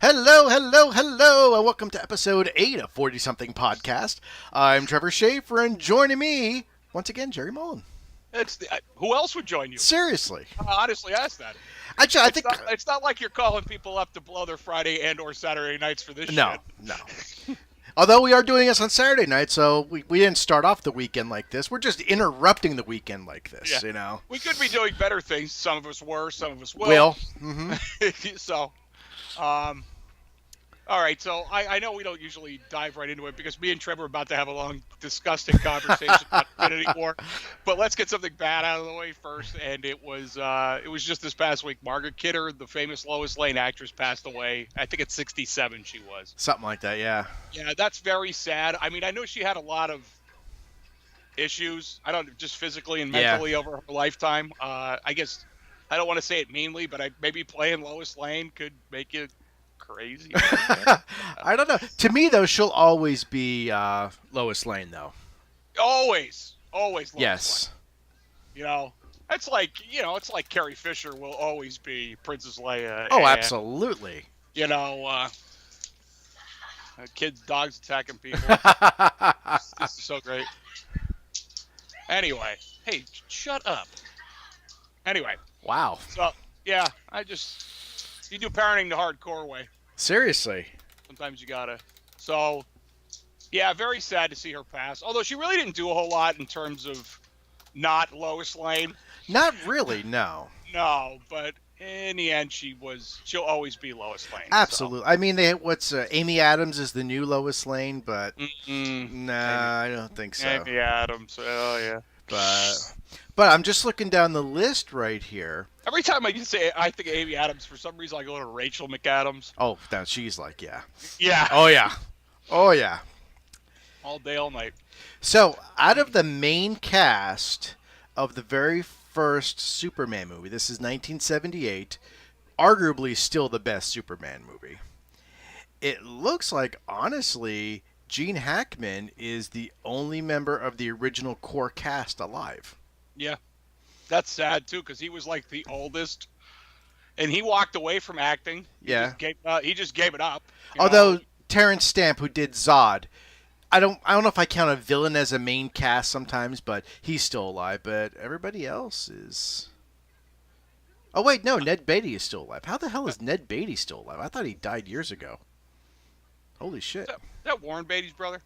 Hello, hello, hello, and welcome to episode 8 of 40 Something Podcast. I'm Trevor Shafer, and joining me, once again, Jerry Mullen. Who else would join you? Seriously. Honestly, ask that. Actually, I think. It's not like you're calling people up to blow their Friday and/or Saturday nights for this No, shit. no. Although we are doing this on Saturday night, so we didn't start off the weekend like this. We're just interrupting the weekend like this, Yeah. you know? We could be doing better things. Some of us were, some of us will. Mm-hmm. So, all right. So I know we don't usually dive right into it because me and Trevor are about to have a long, disgusting conversation about Infinity War. But let's get something bad out of the way first. And it was just this past week. Margot Kidder, the famous Lois Lane actress, passed away. I think at 67 she was. Something like that, yeah. Yeah, that's very sad. I mean, I know she had a lot of issues. I don't just physically and mentally over her lifetime. I guess I don't want to say it meanly, but maybe playing Lois Lane could make you crazy. I don't know. To me, though, she'll always be Lois Lane, though. Always Lois Yes. Lane. You know, it's like Carrie Fisher will always be Princess Leia. Oh, absolutely. You know, kids, dogs attacking people. This is so great. Anyway, hey, shut up. Anyway. Wow. So, yeah, you do parenting the hardcore way. Seriously. Sometimes you gotta. So, yeah, very sad to see her pass. Although she really didn't do a whole lot in terms of not Lois Lane. Not really, no. No, but in the end, she'll always be Lois Lane. Absolutely. So. I mean, Amy Adams is the new Lois Lane, but I don't think so. Amy Adams, oh yeah. But I'm just looking down the list right here. Every time I say I think Amy Adams, for some reason I go to Rachel McAdams. Oh, now she's like, yeah. Yeah. Oh, yeah. Oh, yeah. All day, all night. So, out of the main cast of the very first Superman movie, this is 1978, arguably still the best Superman movie. It looks like, honestly, Gene Hackman is the only member of the original core cast alive. Yeah. That's sad, too, because he was, like, the oldest. And he walked away from acting. He just gave it up. Although Terrence Stamp, who did Zod, I don't know if I count a villain as a main cast sometimes, but he's still alive. But everybody else is... Oh, wait, no, Ned Beatty is still alive. How the hell is Ned Beatty still alive? I thought he died years ago. Holy shit. Is that Warren Beatty's brother?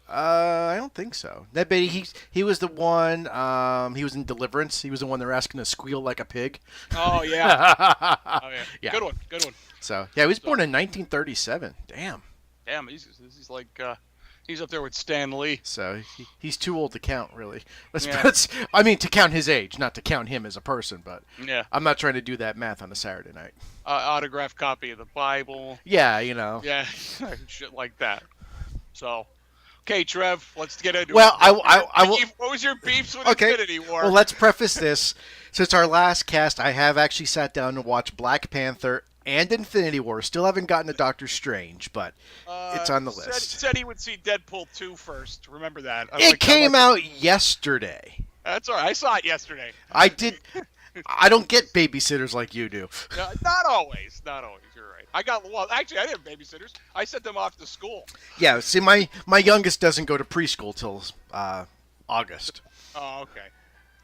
I don't think so. Ned Beatty, he was the one, he was in Deliverance. He was the one they were asking to squeal like a pig. Oh, yeah. Oh, yeah. Yeah. Good one. So, yeah, he was born in 1937. Damn, he's like, he's up there with Stan Lee. So, he's too old to count, really. I mean, to count his age, not to count him as a person, but yeah. I'm not trying to do that math on a Saturday night. Autographed copy of the Bible. Yeah, you know. Yeah, shit like that. So... Okay, Trev, let's get into it. Well, I will. What was your beefs with Infinity War? Well, let's preface this. Since our last cast, I have actually sat down and watched Black Panther and Infinity War. Still haven't gotten to Doctor Strange, but it's on the list. Said he would see Deadpool 2 first. Remember that. It came out yesterday. That's all right. I saw it yesterday. I did. I don't get babysitters like you do. No, not always. You're right. Actually, I didn't have babysitters. I sent them off to school. Yeah, see, my youngest doesn't go to preschool till August. Oh, okay.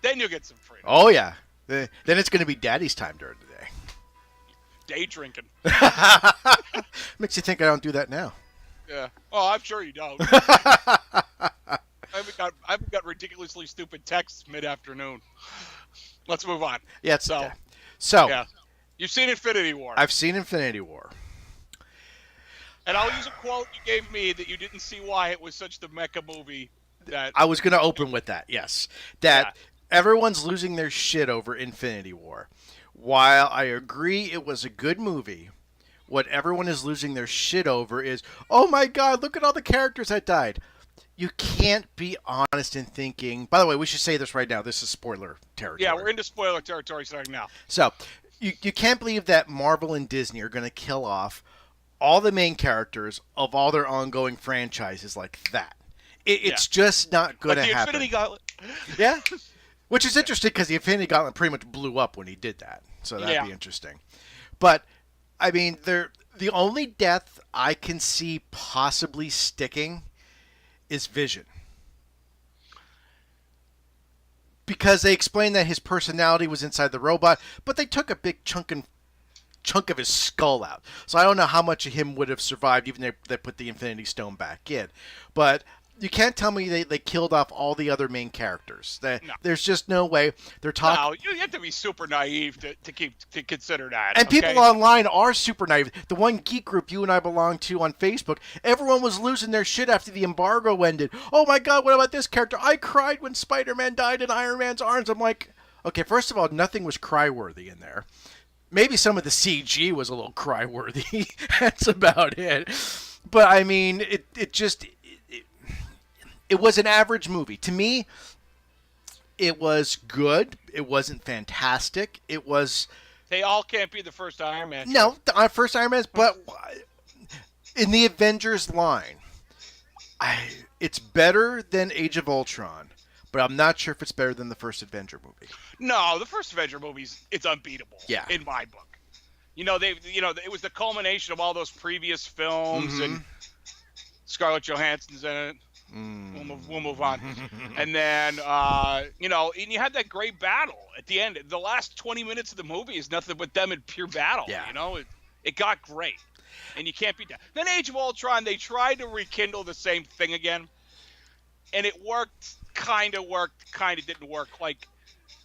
Then you'll get some freedom. Oh, yeah. Then it's going to be daddy's time during the day. Day drinking. Makes you think I don't do that now. Yeah. Oh, I'm sure you don't. I haven't got ridiculously stupid texts mid-afternoon. Let's move on. Yeah, So, yeah. You've seen Infinity War. I've seen Infinity War. And I'll use a quote you gave me that you didn't see why it was such the mecha movie. That I was going to open with that, yes. Everyone's losing their shit over Infinity War. While I agree it was a good movie, what everyone is losing their shit over is, oh my god, look at all the characters that died. You can't be honest in thinking... By the way, we should say this right now. This is spoiler territory. Yeah, we're into spoiler territory starting now. So... You can't believe that Marvel and Disney are going to kill off all the main characters of all their ongoing franchises like that. It's just not going to happen. Like the Infinity Gauntlet. Yeah. Which is interesting because the Infinity Gauntlet pretty much blew up when he did that. So that'd be interesting. But, I mean, The only death I can see possibly sticking is Vision. Because they explained that his personality was inside the robot, but they took a big chunk of his skull out. So I don't know how much of him would have survived even if they put the Infinity Stone back in. But you can't tell me they killed off all the other main characters. No. There's just no way. They're talking. No, you have to be super naive to consider that. And okay? people online are super naive. The one geek group you and I belong to on Facebook, everyone was losing their shit after the embargo ended. Oh my God, what about this character? I cried when Spider-Man died in Iron Man's arms. I'm like, okay, first of all, nothing was cry-worthy in there. Maybe some of the CG was a little cry-worthy. That's about it. But I mean, it was an average movie. To me, it was good. It wasn't fantastic. It was... They all can't be the first Iron Man. No, the first Iron Man, but in the Avengers line, it's better than Age of Ultron, but I'm not sure if it's better than the first Avenger movie. No, the first Avenger movie's it's unbeatable. Yeah. In my book. It was the culmination of all those previous films and Scarlett Johansson's in it. We'll move on. And then, and you had that great battle at the end. The last 20 minutes of the movie is nothing but them in pure battle. Yeah. It got great. And you can't beat that. Then Age of Ultron, they tried to rekindle the same thing again. And it worked, kind of didn't work. Like,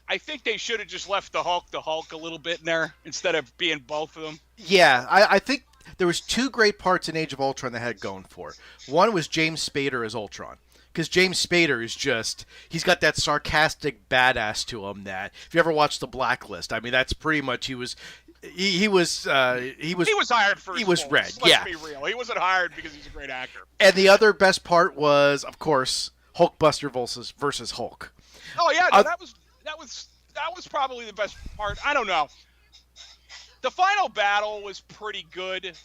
I think they should have just left the Hulk a little bit in there instead of being both of them. Yeah, I think there was two great parts in Age of Ultron that had going for it. One was James Spader as Ultron. Because James Spader is he's got that sarcastic badass to him that, if you ever watched The Blacklist, I mean, that's pretty much, he was hired for he was roles. red. Let's be real. He wasn't hired because he's a great actor. And the other best part was, of course, Hulkbuster versus Hulk. Oh yeah, no, that was probably the best part. I don't know. The final battle was pretty good.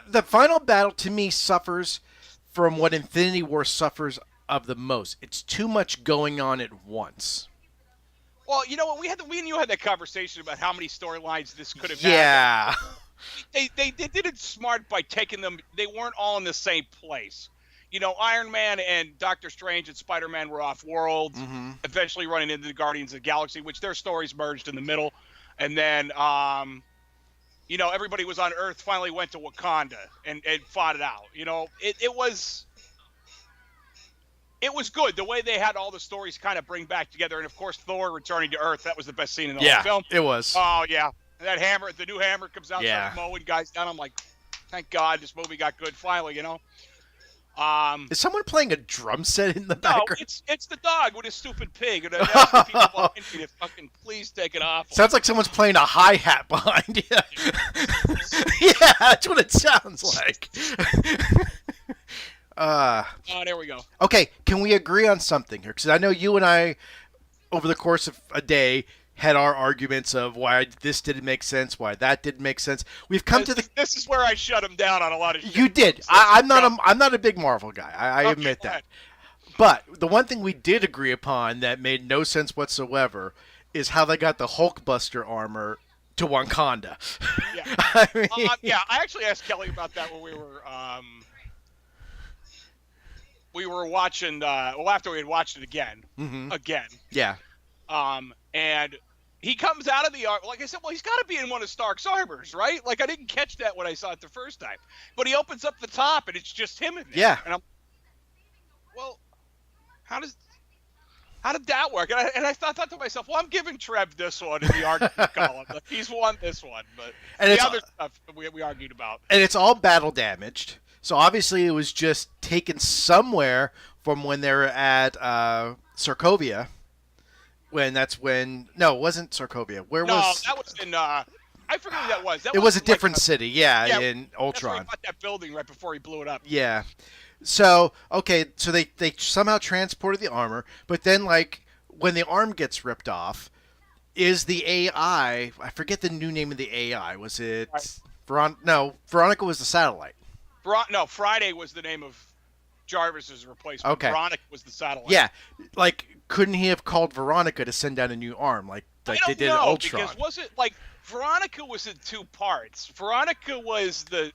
The final battle to me suffers from what Infinity War suffers of the most. It's too much going on at once. Well, you know what? We and you had that conversation about how many storylines this could have had. Yeah. They did it smart by taking them. They weren't all in the same place. Iron Man and Doctor Strange and Spider-Man were off-world, eventually running into the Guardians of the Galaxy, which their stories merged in the middle. And then, everybody was on Earth, finally went to Wakanda and fought it out. It was good. The way they had all the stories kind of bring back together. And, of course, Thor returning to Earth, that was the best scene in the whole film. It was. Oh, yeah. And that hammer, the new hammer comes out, starts mowing guys down. I'm like, thank God this movie got good finally, Is someone playing a drum set in the background? No, it's the dog with his stupid pig. And asking people behind me to fucking please take it off. Sounds like someone's playing a hi-hat behind you. Yeah, that's what it sounds like. There we go. Okay, can we agree on something here? Because I know you and I, over the course of a day, had our arguments of why this didn't make sense, why that didn't make sense. We've come to the. This is where I shut him down on a lot of shit. You did. I'm not a big Marvel guy. I admit that. But the one thing we did agree upon that made no sense whatsoever is how they got the Hulkbuster armor to Wakanda. Yeah. I I actually asked Kelly about that when we were watching. After we had watched it again. Yeah. And he comes out of the armor. Like I said, well, he's got to be in one of Stark's armors, right? Like I didn't catch that when I saw it the first time. But he opens up the top and it's just him in there. Yeah. And I'm, well, how did that work? And I thought to myself, well, I'm giving Trev this one in the argument column. Like, he's won this one, but the other stuff we argued about. And it's all battle damaged. So obviously it was just taken somewhere from when they were at Sokovia. No, it wasn't Sokovia. No, that was in. I forget who that was. It was a different city, in Ultron. That's where he got that building right before he blew it up. Yeah. So they somehow transported the armor, but then when the arm gets ripped off, is the AI? I forget the new name of the AI. Was it Veronica? No, Veronica was the satellite. No, Friday was the name of Jarvis's replacement. Okay. Veronica was the satellite. Yeah, couldn't he have called Veronica to send down a new arm like they did in Ultron? Because Veronica was in two parts. Veronica was the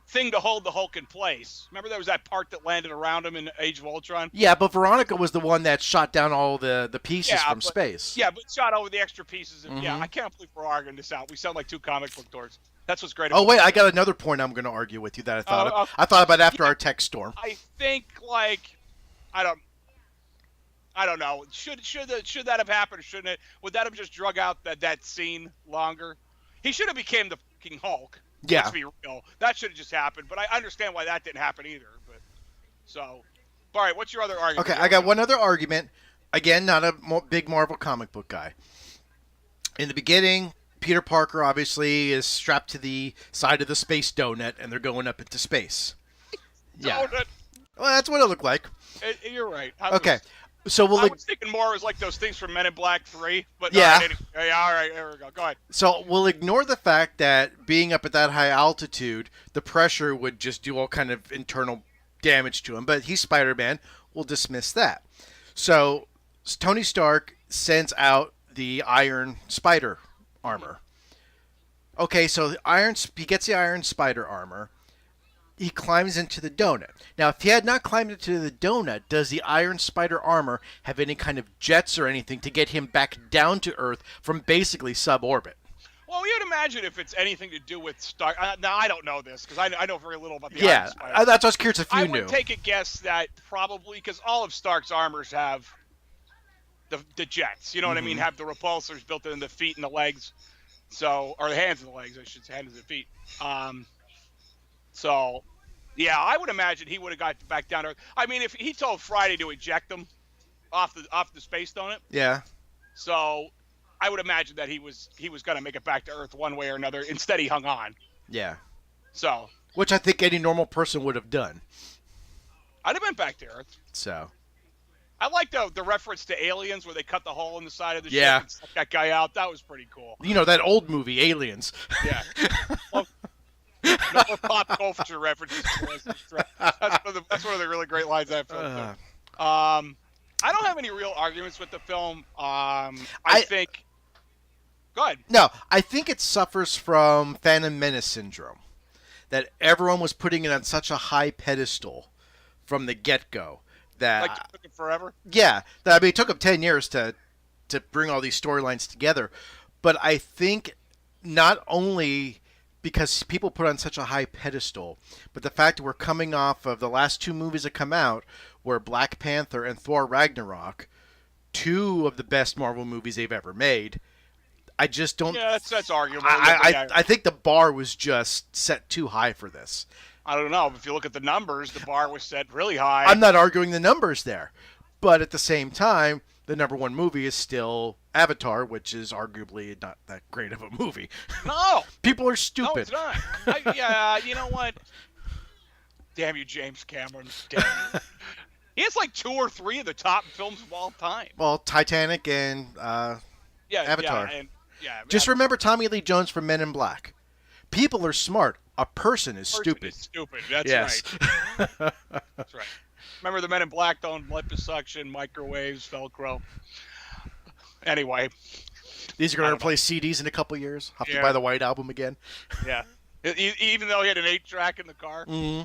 thing to hold the Hulk in place. Remember there was that part that landed around him in Age of Ultron? Yeah, but Veronica was the one that shot down all the pieces from space. Yeah, but shot over the extra pieces. And, Yeah, I can't believe we're arguing this out. We sound like two comic book dorks. That's what's great about wait, I got another point I'm going to argue with you that I thought of. I thought about after our text storm. I think, like, I don't know. Should that have happened or shouldn't it? Would that have just drug out that scene longer? He should have became the King Hulk. Yeah. Let's be real. That should have just happened. But I understand why that didn't happen either. But so, all right. What's your other argument? Okay, I got one other argument. Again, not a big Marvel comic book guy. In the beginning, Peter Parker obviously is strapped to the side of the space donut, and they're going up into space. Yeah. Donut. Well, that's what it looked like. You're right. Okay. So I was thinking more it was like those things from Men in Black 3. But yeah. All right, there we go. Go ahead. So we'll ignore the fact that being up at that high altitude, the pressure would just do all kind of internal damage to him. But he's Spider-Man. We'll dismiss that. So Tony Stark sends out the Iron Spider armor. Okay, so he gets the Iron Spider armor. He climbs into the donut. Now, if he had not climbed into the donut, does the Iron Spider armor have any kind of jets or anything to get him back down to Earth from basically suborbit? Well, you'd imagine if it's anything to do with Stark. Now, I don't know this because I know very little about the Iron Spider. Yeah, that's what I was curious if you knew. I would take a guess that probably because all of Stark's armors have the jets. You know what I mean? Have the repulsors built in the feet and the legs. So, or the hands and the legs, I should say, hands and the feet. So, yeah, I would imagine he would have got back down to Earth. I mean, if he told Friday to eject them off the space donut. Yeah. So, I would imagine that he was going to make it back to Earth one way or another. Instead, he hung on. Yeah. So. Which I think any normal person would have done. I'd have been back to Earth. So. I like the reference to Aliens where they cut the hole in the side of the ship and stuck that guy out. That was pretty cool. You know, that old movie, Aliens. Yeah. Well, no more pop culture references. That's one of the really great lines I've filmed. I don't have any real arguments with the film. I think. Go ahead. No, I think it suffers from Phantom Menace syndrome. That everyone was putting it on such a high pedestal from the get-go. That, like it took it forever? Yeah. I mean, it took them 10 years to bring all these storylines together. But I think not only because people put on such a high pedestal, but the fact that we're coming off of the last two movies that come out were Black Panther and Thor Ragnarok, two of the best Marvel movies they've ever made. I just don't... Yeah, that's arguable. I think the bar was just set too high for this. I don't know. If you look at the numbers, the bar was set really high. I'm not arguing the numbers there. But at the same time, the number one movie is still Avatar, which is arguably not that great of a movie. No. People are stupid. No, it's not. You know what? Damn you, James Cameron. Damn you. He has like 2 or 3 of the top films of all time. Well, Titanic and Avatar. Just remember Tommy Lee Jones from Men in Black. People are smart. A person is stupid. That's yes. right. That's right. Remember the Men in Black don't liposuction, microwaves, Velcro. Anyway. These are going to replace CDs in a couple years. Have to buy the White Album again. Yeah. Even though he had an 8-track in the car. Mm-hmm.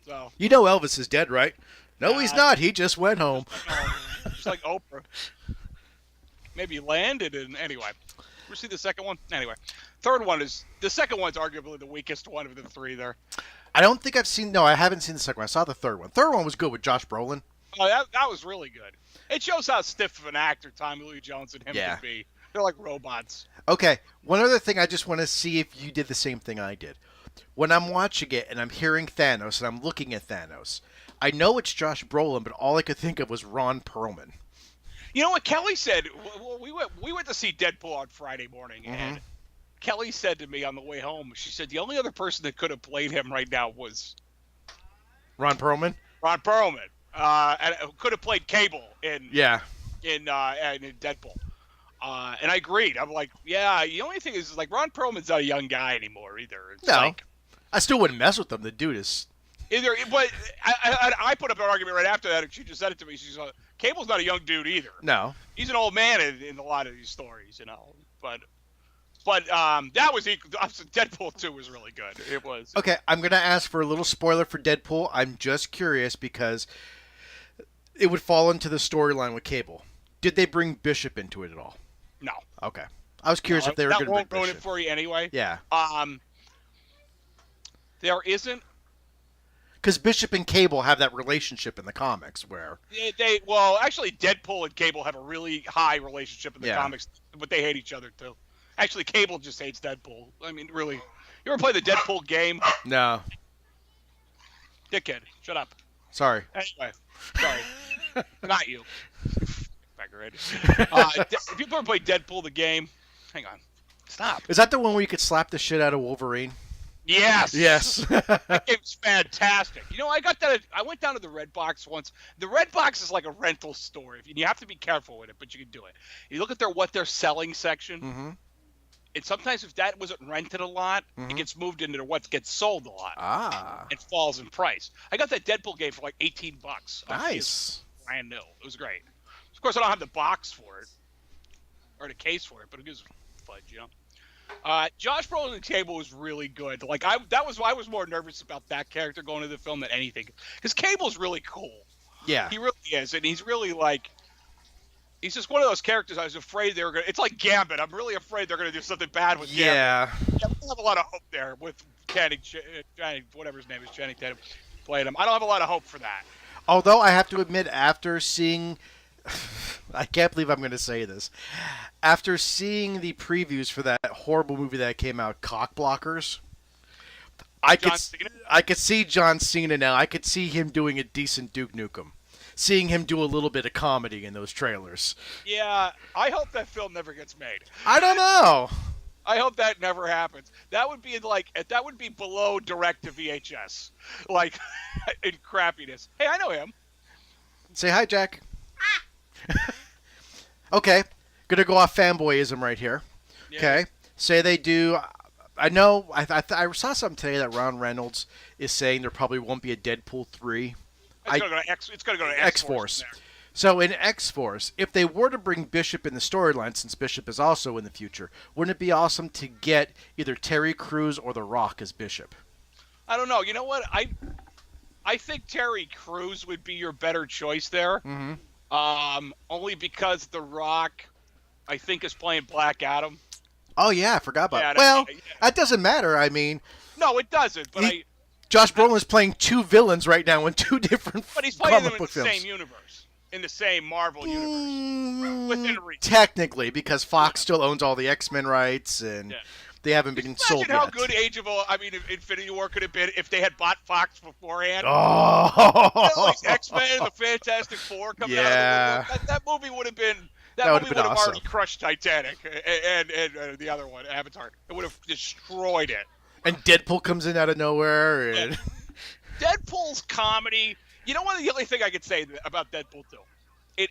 So. You know Elvis is dead, right? No, he's not. He just went home. Just like Oprah. Maybe he landed in... Anyway. Ever see the second one? Anyway. The second one's arguably the weakest one of the 3 there. I don't think I've seen... No, I haven't seen the second one. I saw the third one. Third one was good with Josh Brolin. Oh, that was really good. It shows how stiff of an actor Tommy Lee Jones and him can be. They're like robots. Okay. One other thing I just want to see if you did the same thing I did. When I'm watching it and I'm hearing Thanos and I'm looking at Thanos, I know it's Josh Brolin, but all I could think of was Ron Perlman. You know what Kelly said? We went to see Deadpool on Friday morning, and Kelly said to me on the way home, she said the only other person that could have played him right now was Ron Perlman. Ron Perlman, and could have played Cable in Deadpool. And I agreed. I'm like, yeah. The only thing is like Ron Perlman's not a young guy anymore either. It's like, I still wouldn't mess with him. The dude is. But I put up an argument right after that, and she just said it to me. She's like, Cable's not a young dude either. No. He's an old man in a lot of these stories, you know. But But that was equal. Deadpool 2 was really good. It was. Okay, I'm going to ask for a little spoiler for Deadpool. I'm just curious because it would fall into the storyline with Cable. Did they bring Bishop into it at all? No. Okay. I was curious if they were going to bring Bishop. That won't ruin it for you anyway. Yeah. There isn't. Because Bishop and Cable have that relationship in the comics where... Actually, Deadpool and Cable have a really high relationship in the comics, but they hate each other, too. Actually, Cable just hates Deadpool. I mean, really. You ever play the Deadpool game? No. Dickhead, shut up. Sorry. Anyway, sorry. Not you. If you ever play Deadpool the game, hang on. Stop. Is that the one where you could slap the shit out of Wolverine? Yes. Yes. That game's fantastic. You know, I got that. I went down to the Red Box once. The Red Box is like a rental store. You have to be careful with it, but you can do it. You look at what they're selling section, and sometimes if that wasn't rented a lot, it gets moved into what gets sold a lot. Ah. It falls in price. I got that Deadpool game for like $18. Nice. Brand new. It was great. Of course, I don't have the box for it or the case for it, but it gives fudge, you know. Josh Brolin's Cable was really good. Like I was more nervous about that character going to the film than anything, because Cable's really cool. Yeah, he really is, and he's really like, he's just one of those characters I was afraid they were gonna. It's like Gambit. I'm really afraid they're gonna do something bad with Gambit. Yeah, I don't have a lot of hope there with Channing, whatever his name is, Channing Tatum playing him. I don't have a lot of hope for that. Although I have to admit, after seeing, I can't believe I'm going to say this. After seeing the previews for that horrible movie that came out, Cock Blockers, I could see John Cena now. I could see him doing a decent Duke Nukem. Seeing him do a little bit of comedy in those trailers. Yeah, I hope that film never gets made. I don't know. I hope that never happens. That would be below direct to VHS, like in crappiness. Hey, I know him. Say hi, Jack. Okay, gonna go off fanboyism right here. Yeah. Okay, say they do. I know. I saw something today that Ron Reynolds is saying there probably won't be a Deadpool 3. It's gonna go to X-Force. So in X-Force, if they were to bring Bishop in the storyline, since Bishop is also in the future, wouldn't it be awesome to get either Terry Crews or The Rock as Bishop? I don't know. You know what? I think Terry Crews would be your better choice there. Mm-hmm. Only because The Rock, I think, is playing Black Adam. Oh, yeah, I forgot about it. Well, that doesn't matter. I mean... No, it doesn't, but Josh Brolin is playing two villains right now in two different But he's playing them in the films. Same universe. In the same Marvel universe. Within reason. Technically, because Fox still owns all the X-Men rights, and they haven't been sold yet. Imagine how good Infinity War could have been if they had bought Fox beforehand. Oh! X-Men, the Fantastic Four coming out of the movie. That movie would have been... That movie would have awesome. Already crushed Titanic and the other one, Avatar. It would have destroyed it. And Deadpool comes in out of nowhere. And... Deadpool's comedy... You know what? The only thing I could say about Deadpool 2,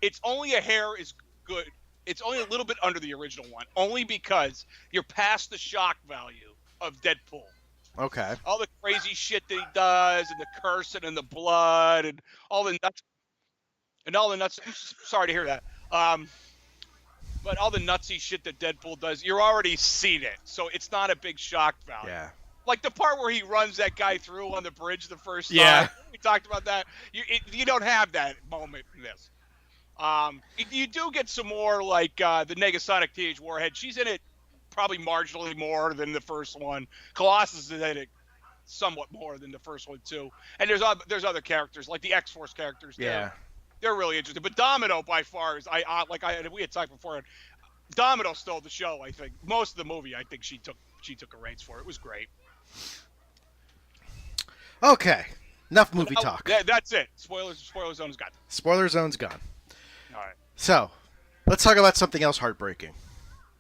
it's only a hair is good. It's only a little bit under the original one, only because you're past the shock value of Deadpool. Okay. All the crazy shit that he does, and the cursing, and the blood, and all the nuts. Sorry to hear that. But all the nutsy shit that Deadpool does, you're already seen it, so it's not a big shock value. Yeah. Like the part where he runs that guy through on the bridge the first time. Yeah. We talked about that. You don't have that moment in this. You do get some more like the Negasonic Teenage Warhead. She's in it probably marginally more than the first one. Colossus is in it somewhat more than the first one too. And there's other characters like the X-Force characters. Yeah. They're really interesting. But Domino by far is we had talked before. Domino stole the show. I think most of the movie. I think she took a reins for it. It was great. Okay, enough movie talk. That's it. Spoiler zone's gone. Spoiler zone's gone. All right. So, let's talk about something else heartbreaking.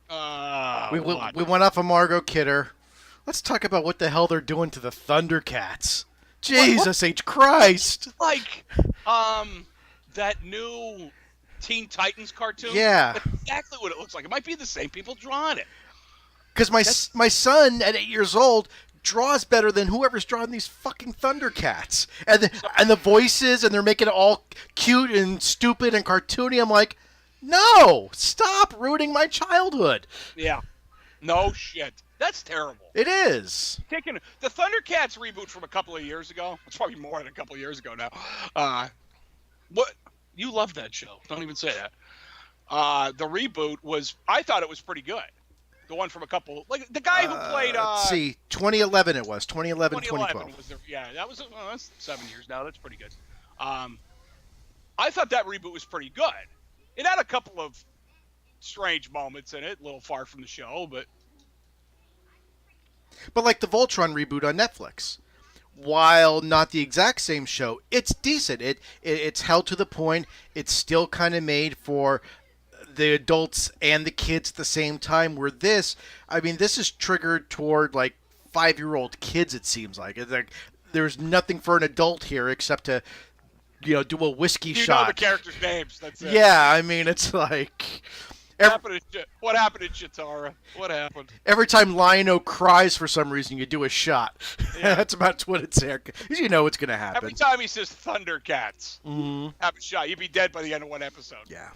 We went off of Margot Kidder. Let's talk about what the hell they're doing to the Thundercats. Jesus H. Christ! Like, that new Teen Titans cartoon. Yeah. That's exactly what it looks like. It might be the same people drawing it. Because my son at 8 years old draws better than whoever's drawing these fucking Thundercats. And the voices, and they're making it all cute and stupid and cartoony. I'm like, no, stop ruining my childhood. Yeah. No shit. That's terrible. It is. Taking the Thundercats reboot from a couple of years ago. It's probably more than a couple of years ago now. What you love that show? Don't even say that. The reboot was. I thought it was pretty good. The one from a couple, like the guy who played. Let's see, 2011 it was. 2011, 2012. Was there, yeah, that's 7 years now. That's pretty good. I thought that reboot was pretty good. It had a couple of strange moments in it, a little far from the show, but like the Voltron reboot on Netflix, while not the exact same show, it's decent. It's held to the point. It's still kind of made for the adults and the kids at the same time. Where this is triggered toward like 5-year-old kids. It seems like it's like there's nothing for an adult here except to do a whiskey shot. You know the characters' names. That's it. Yeah, it's like. What happened to Chitara? What happened? Every time Lion-O cries for some reason, you do a shot. Yeah. That's about what it's there. You know what's going to happen. Every time he says Thundercats, mm-hmm. have a shot. You'd be dead by the end of one episode. Yeah.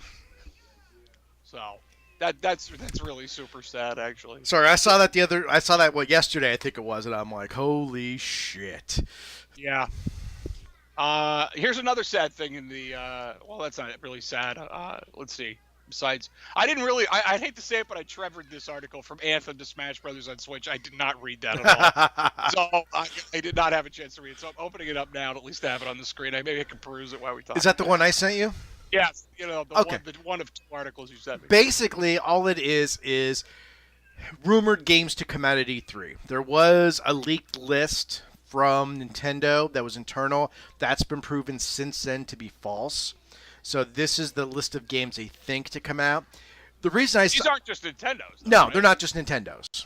So that's really super sad, actually. Sorry, I saw that yesterday, I think it was, and I'm like, holy shit. Yeah. Here's another sad thing in the. Well, that's not really sad. Let's see. Besides, I didn't really. I'd hate to say it, but I trevored this article from Anthem to Smash Brothers on Switch. I did not read that at all, so I did not have a chance to read it. So I'm opening it up now to at least have it on the screen. Maybe I can peruse it while we talk. Is that the one I sent you? Yes. The one of 2 articles you sent me. Basically, all it is rumored games to come out at E3. There was a leaked list from Nintendo that was internal. That's been proven since then to be false. So this is the list of games they think to come out. The reason These aren't just Nintendos. No, right? they're not just Nintendos.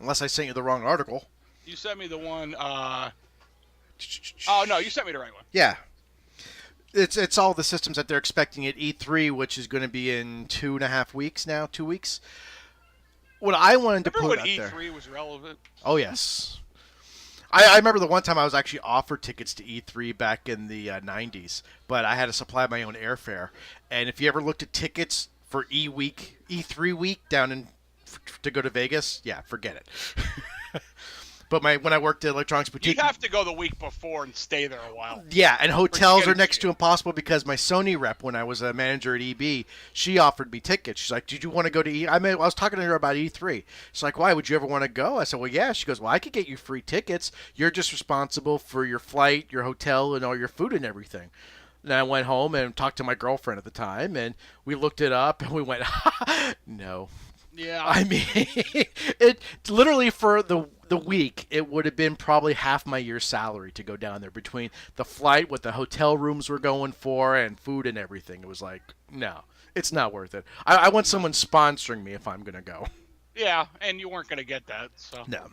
Unless I sent you the wrong article. You sent me the one. Oh no, you sent me the right one. Yeah. It's all the systems that they're expecting at E3, which is going to be in 2.5 weeks now. 2 weeks. What I wanted to put out there. Remember when E3 was relevant? Oh yes. I remember the one time I was actually offered tickets to E3 back in the 90s, but I had to supply my own airfare. And if you ever looked at tickets for E3 week to go to Vegas, yeah, forget it. But when I worked at Electronics Boutique, you have to go the week before and stay there a while. Yeah, and hotels are next to impossible because my Sony rep, when I was a manager at EB, she offered me tickets. She's like, "Did you want to go to E?" I was talking to her about E3. She's like, "Why? Would you ever want to go?" I said, "Well, yeah." She goes, "Well, I could get you free tickets. You're just responsible for your flight, your hotel, and all your food and everything." And I went home and talked to my girlfriend at the time, and we looked it up, and we went, "No." Yeah. I mean, it literally for the week, it would have been probably half my year's salary to go down there between the flight, what the hotel rooms were going for, and food and everything. It was like, no, it's not worth it. I want someone sponsoring me if I'm going to go. Yeah, and you weren't going to get that. So. No.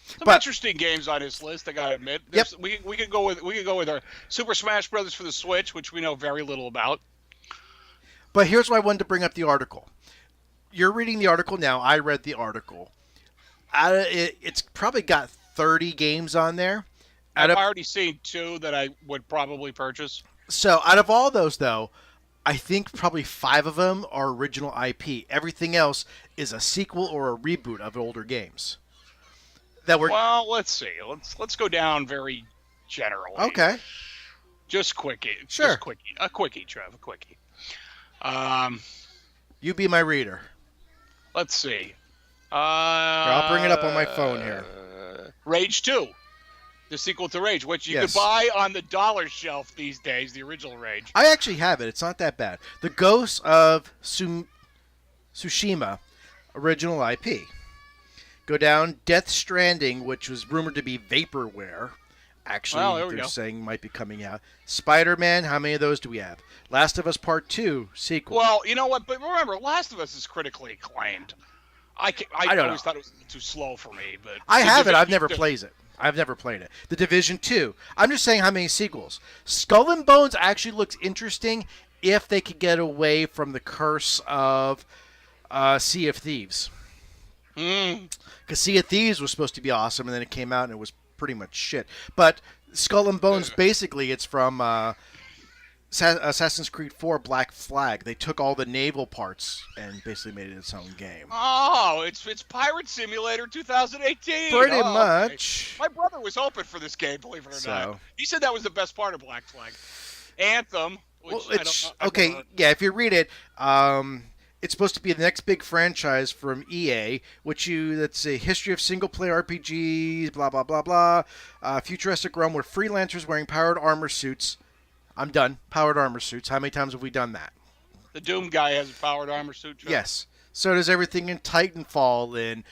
Some interesting games on this list, I gotta admit. Yep. We could go with our Super Smash Brothers for the Switch, which we know very little about. But here's why I wanted to bring up the article. You're reading the article now. I read the article. It's probably got 30 games on there. I've already seen 2 that I would probably purchase. So out of all those, though, I think probably 5 of them are original IP. Everything else is a sequel or a reboot of older games. Well, let's see. Let's go down very generally. Okay. Just quickie. Sure. Just quickie. A quickie, Trev. A quickie. You be my reader. Let's see. Here, I'll bring it up on my phone here. Rage 2. The sequel to Rage, which you could buy on the dollar shelf these days, the original Rage. I actually have it. It's not that bad. The Ghosts of Tsushima, original IP. Go down Death Stranding, which was rumored to be vaporware. Actually, they're saying might be coming out. Spider-Man, how many of those do we have? Last of Us Part 2, sequel. Well, you know what? But remember, Last of Us is critically acclaimed. I always thought it was too slow for me. But I have it. I've never played it. I've never played it. The Division 2. I'm just saying how many sequels. Skull and Bones actually looks interesting if they could get away from the curse of Sea of Thieves. Because Sea of Thieves was supposed to be awesome, and then it came out and it was pretty much shit. But Skull and Bones, basically, it's from Assassin's Creed 4 Black Flag. They took all the naval parts and basically made it its own game. Oh, it's Pirate Simulator 2018. Pretty Okay. much. My brother was hoping for this game, believe it or not. He said that was the best part of Black Flag. Anthem, which well, I don't know. okay. Yeah, if you read it, it's supposed to be the next big franchise from EA, that's a history of single-player RPGs, blah, blah, blah, blah. Futuristic realm where freelancers wearing powered armor suits. I'm done. Powered armor suits. How many times have we done that? The Doom guy has a powered armor suit, Joe. Yes. So does everything in Titanfall and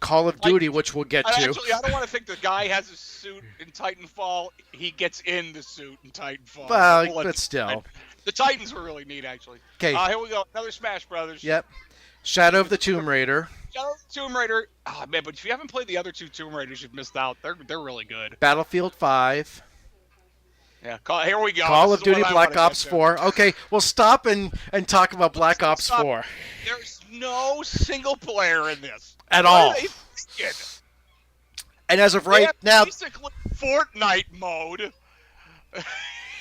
Call of Duty, which we'll get to. Actually, I don't want to think the guy has a suit in Titanfall. He gets in the suit in Titanfall. Well, but still. The Titans were really neat, actually. Okay. Here we go. Another Smash Brothers. Yep. Shadow of the Tomb Raider. Shadow of the Tomb Raider. Oh, man, but if you haven't played the other two Tomb Raiders, you've missed out. They're really good. Battlefield 5. Yeah, here we go. Call of Duty Black Ops 4. Okay, we'll stop and talk about Black Ops 4. There's no single player in this. At all. What are they thinking? And as of right now... basically Fortnite mode,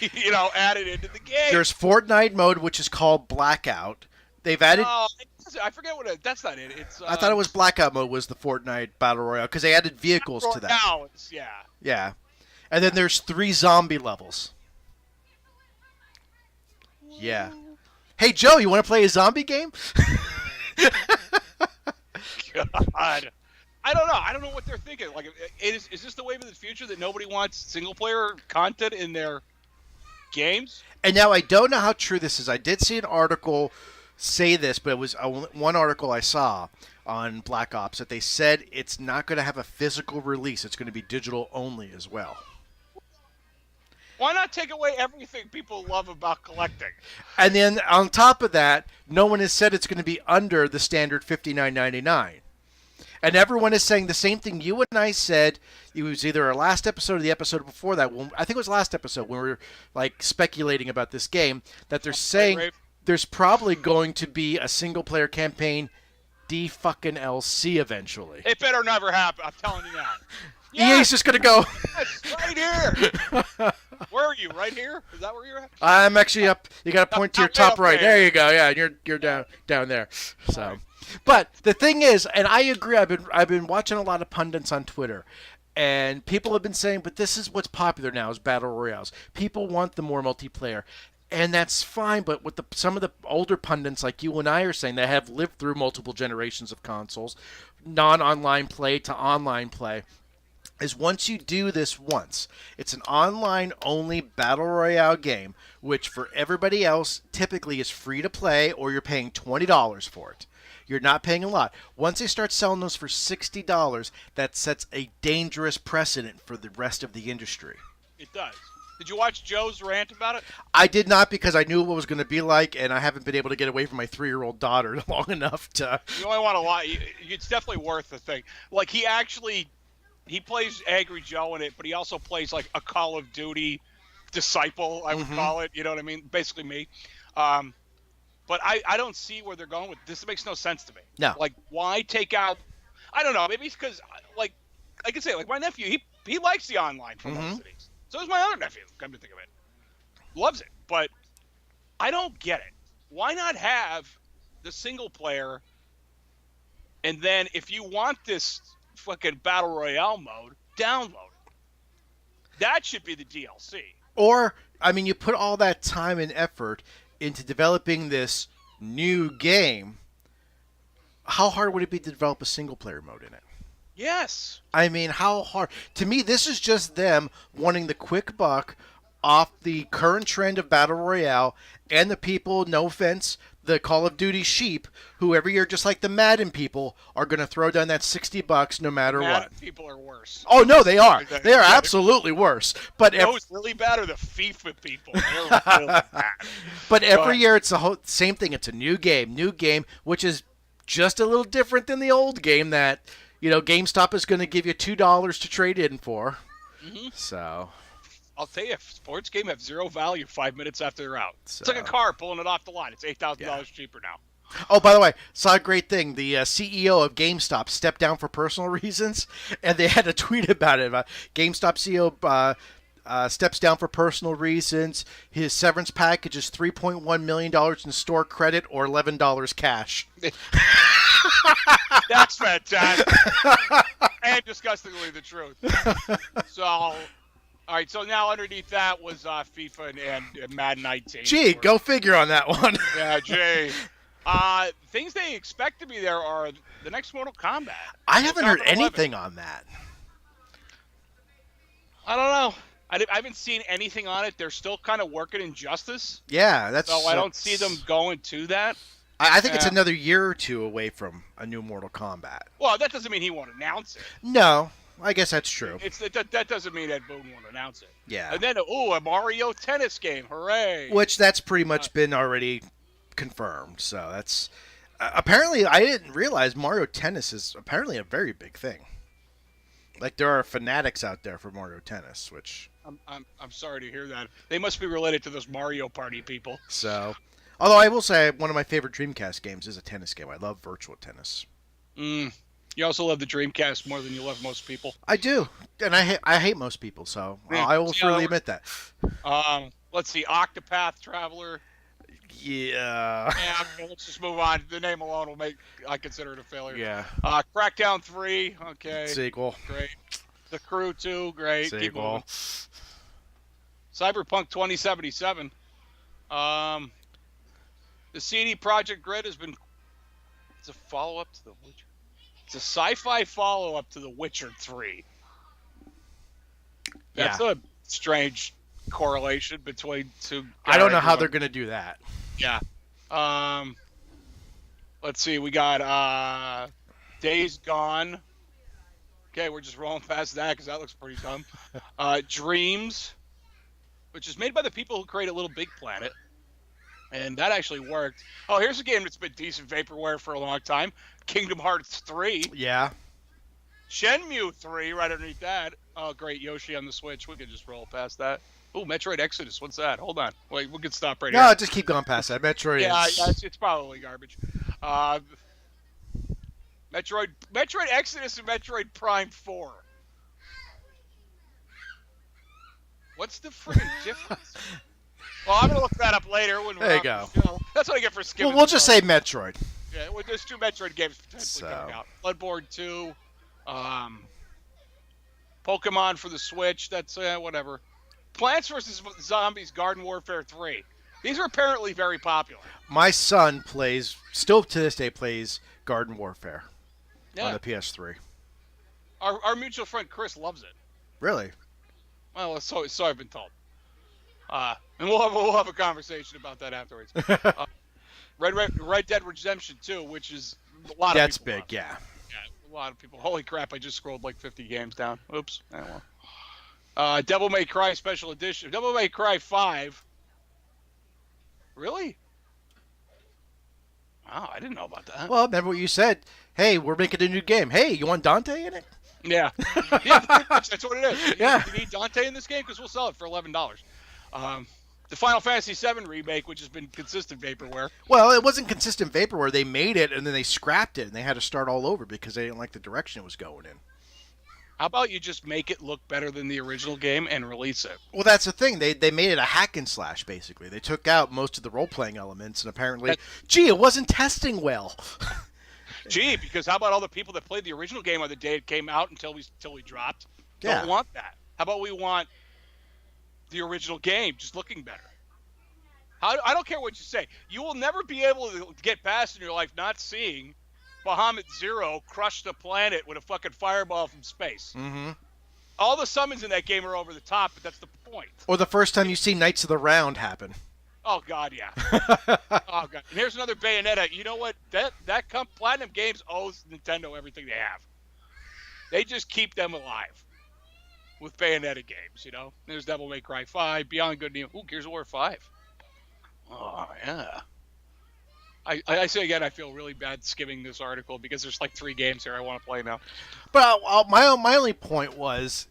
added into the game. There's Fortnite mode, which is called Blackout. They've added... Oh, I forget what that's not it. It's. I thought it was Blackout mode was the Fortnite Battle Royale, because they added vehicles to that. Yeah. Yeah. And then there's 3 zombie levels. Yeah. Hey, Joe, you want to play a zombie game? God. I don't know. I don't know what they're thinking. Like, is this the wave of the future that nobody wants single-player content in their games? And now I don't know how true this is. I did see an article say this, but it was one article I saw on Black Ops that they said it's not going to have a physical release. It's going to be digital only as well. Why not take away everything people love about collecting? And then on top of that, no one has said it's going to be under the standard $59.99. And everyone is saying the same thing you and I said. It was either our last episode or the episode before that. I think it was last episode when we were like speculating about this game, that they're saying there's probably going to be a single player campaign D-fucking-LC eventually. It better never happen. I'm telling you now. EA's just going to go. Yes, right here. Where are you? Right here? Is that where you're at? I'm actually up. You got to point to your top right. There you go. Yeah, you're down there. So, right. But the thing is, and I agree. I've been watching a lot of pundits on Twitter, and people have been saying, but this is what's popular now is battle royales. People want the more multiplayer. And that's fine, but what some of the older pundits like you and I are saying that have lived through multiple generations of consoles, non-online play to online play, is once you do this once, it's an online-only battle royale game, which for everybody else typically is free to play or you're paying $20 for it. You're not paying a lot. Once they start selling those for $60, that sets a dangerous precedent for the rest of the industry. It does. Did you watch Joe's rant about it? I did not, because I knew what it was going to be like, and I haven't been able to get away from my 3-year-old daughter long enough to... You only want to lie. It's definitely worth the thing. Like, he plays Angry Joe in it, but he also plays like a Call of Duty disciple, I would call it. You know what I mean? Basically me. But I don't see where they're going with this. It makes no sense to me. No. Like, why take out... I don't know. Maybe it's because, like I can say, like, my nephew, he likes the online for most of these. So does my other nephew, come to think of it. Loves it. But I don't get it. Why not have the single player, and then if you want this fucking battle royale mode, download it. That should be the DLC. Or, I mean, you put all that time and effort into developing this new game. How hard would it be to develop a single player mode in it? Yes. I mean, how hard? To me, this is just them wanting the quick buck off the current trend of Battle Royale and the people, no offense, the Call of Duty sheep, who every year, just like the Madden people, are going to throw down that $60 no matter Madden what. People are worse. Oh, no, they are. They are absolutely worse. But it's really bad are the FIFA people. They're really bad. But every year, it's the same thing. It's a new game, which is just a little different than the old game that... GameStop is going to give you $2 to trade in for. So, I'll tell you, sports games have zero value 5 minutes after they're out. So. It's like a car pulling it off the line. It's $8,000 cheaper now. Oh, by the way, saw a great thing. The CEO of GameStop stepped down for personal reasons, and they had a tweet about it. GameStop CEO steps down for personal reasons. His severance package is $3.1 million in store credit or $11 cash. That's fantastic. And disgustingly the truth. So, all right, so now underneath that was FIFA and Madden 19. Gee, go figure on that one. Yeah, Jay. Things they expect to be there are the next Mortal Kombat. I haven't heard anything on that. I don't know. I haven't seen anything on it. They're still kind of working Injustice. Yeah, that's. So I don't see them going to that. I think it's another year or two away from a new Mortal Kombat. Well, that doesn't mean he won't announce it. No, I guess that's true. That doesn't mean Ed Boon won't announce it. Yeah. And then, a Mario tennis game. Hooray. Which that's pretty much been already confirmed. So that's... apparently, I didn't realize Mario Tennis is apparently a very big thing. Like, there are fanatics out there for Mario Tennis, which... I'm sorry to hear that. They must be related to those Mario Party people. So... although I will say, one of my favorite Dreamcast games is a tennis game. I love virtual tennis. You also love the Dreamcast more than you love most people. I do. And I hate most people, so I will freely admit that. Let's see. Octopath Traveler. Yeah. Yeah, okay, let's just move on. The name alone will make I consider it a failure. Yeah. Crackdown 3. Okay. Sequel. Great. The Crew 2. Great. Sequel. Keep moving. Cyberpunk 2077. The CD Projekt Red has been... It's a follow-up to The Witcher. It's a sci-fi follow-up to The Witcher 3. That's a strange correlation between two... I don't know how they're going to do that. Yeah. Let's see. We got Days Gone. Okay, we're just rolling past that because that looks pretty dumb. Dreams, which is made by the people who created Little Big Planet. And that actually worked. Oh, here's a game that's been decent vaporware for a long time. Kingdom Hearts 3. Yeah. Shenmue 3 right underneath that. Oh, great. Yoshi on the Switch. We could just roll past that. Oh, Metroid Exodus. What's that? Hold on. Wait, we could stop right here. No, just keep going past that. Metroid it's probably garbage. Metroid Exodus and Metroid Prime 4. What's the friggin' difference? Well, I'm going to look that up later. When there you go. That's what I get for skipping. Well, we'll just say Metroid. Yeah, well, there's 2 Metroid games potentially coming out. Bloodborne 2, Pokemon for the Switch. That's whatever. Plants vs. Zombies Garden Warfare 3. These are apparently very popular. My son still to this day plays Garden Warfare on the PS3. Our mutual friend Chris loves it. Really? Well, so I've been told. And we'll have a conversation about that afterwards. Red Dead Redemption 2, which is a lot of That's people. That's big, yeah. Yeah, a lot of people. Holy crap, I just scrolled like 50 games down. Oops. Devil May Cry Special Edition. Devil May Cry 5. Really? Wow, I didn't know about that. Well, remember what you said. Hey, we're making a new game. Hey, you want Dante in it? Yeah. Yeah, pretty much. That's what it is. Yeah. You need Dante in this game? Because we'll sell it for $11. The Final Fantasy VII remake, which has been consistent vaporware. Well, it wasn't consistent vaporware. They made it, and then they scrapped it, and they had to start all over because they didn't like the direction it was going in. How about you just make it look better than the original game and release it? Well, that's the thing. They made it a hack and slash, basically. They took out most of the role-playing elements, and apparently, it wasn't testing well. Because how about all the people that played the original game on the day it came out until we dropped? Don't want that. How about we want the original game just looking better? I don't care what you say. You will never be able to get past in your life not seeing Bahamut Zero crush the planet with a fucking fireball from space. Mm-hmm. All the summons in that game are over the top, but that's the point. Or the first time you see Knights of the Round happen. Oh, God, yeah. Oh, God. And here's another Bayonetta. You know what? Platinum Games owes Nintendo everything they have. They just keep them alive with Bayonetta games, you know? There's Devil May Cry 5, Beyond Good and Evil. Ooh, Gears of War 5. Oh, yeah. I say again, I feel really bad skimming this article because there's like 3 games here I want to play now. But my only point was,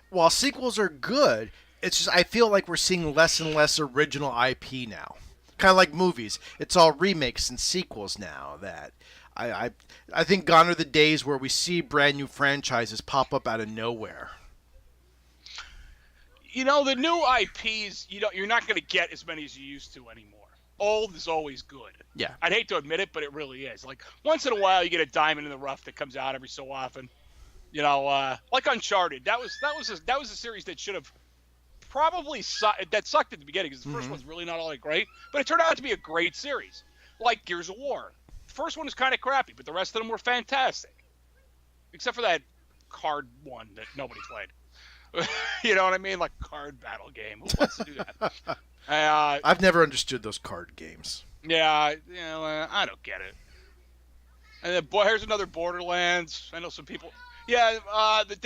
while sequels are good, it's just I feel like we're seeing less and less original IP now. Kind of like movies. It's all remakes and sequels now. That I think gone are the days where we see brand new franchises pop up out of nowhere. The new IPs, you're not going to get as many as you used to anymore. Old is always good. Yeah. I'd hate to admit it, but it really is. Like once in a while, you get a diamond in the rough that comes out every so often. Like Uncharted. That was a series that should have probably that sucked at the beginning because the first one's really not all that great, but it turned out to be a great series. Like Gears of War. The first one was kind of crappy, but the rest of them were fantastic, except for that card one that nobody played. You know what I mean? Like card battle game. Who wants to do that? I've never understood those card games. Yeah, I don't get it. And then, here's another Borderlands. I know some people. Yeah, the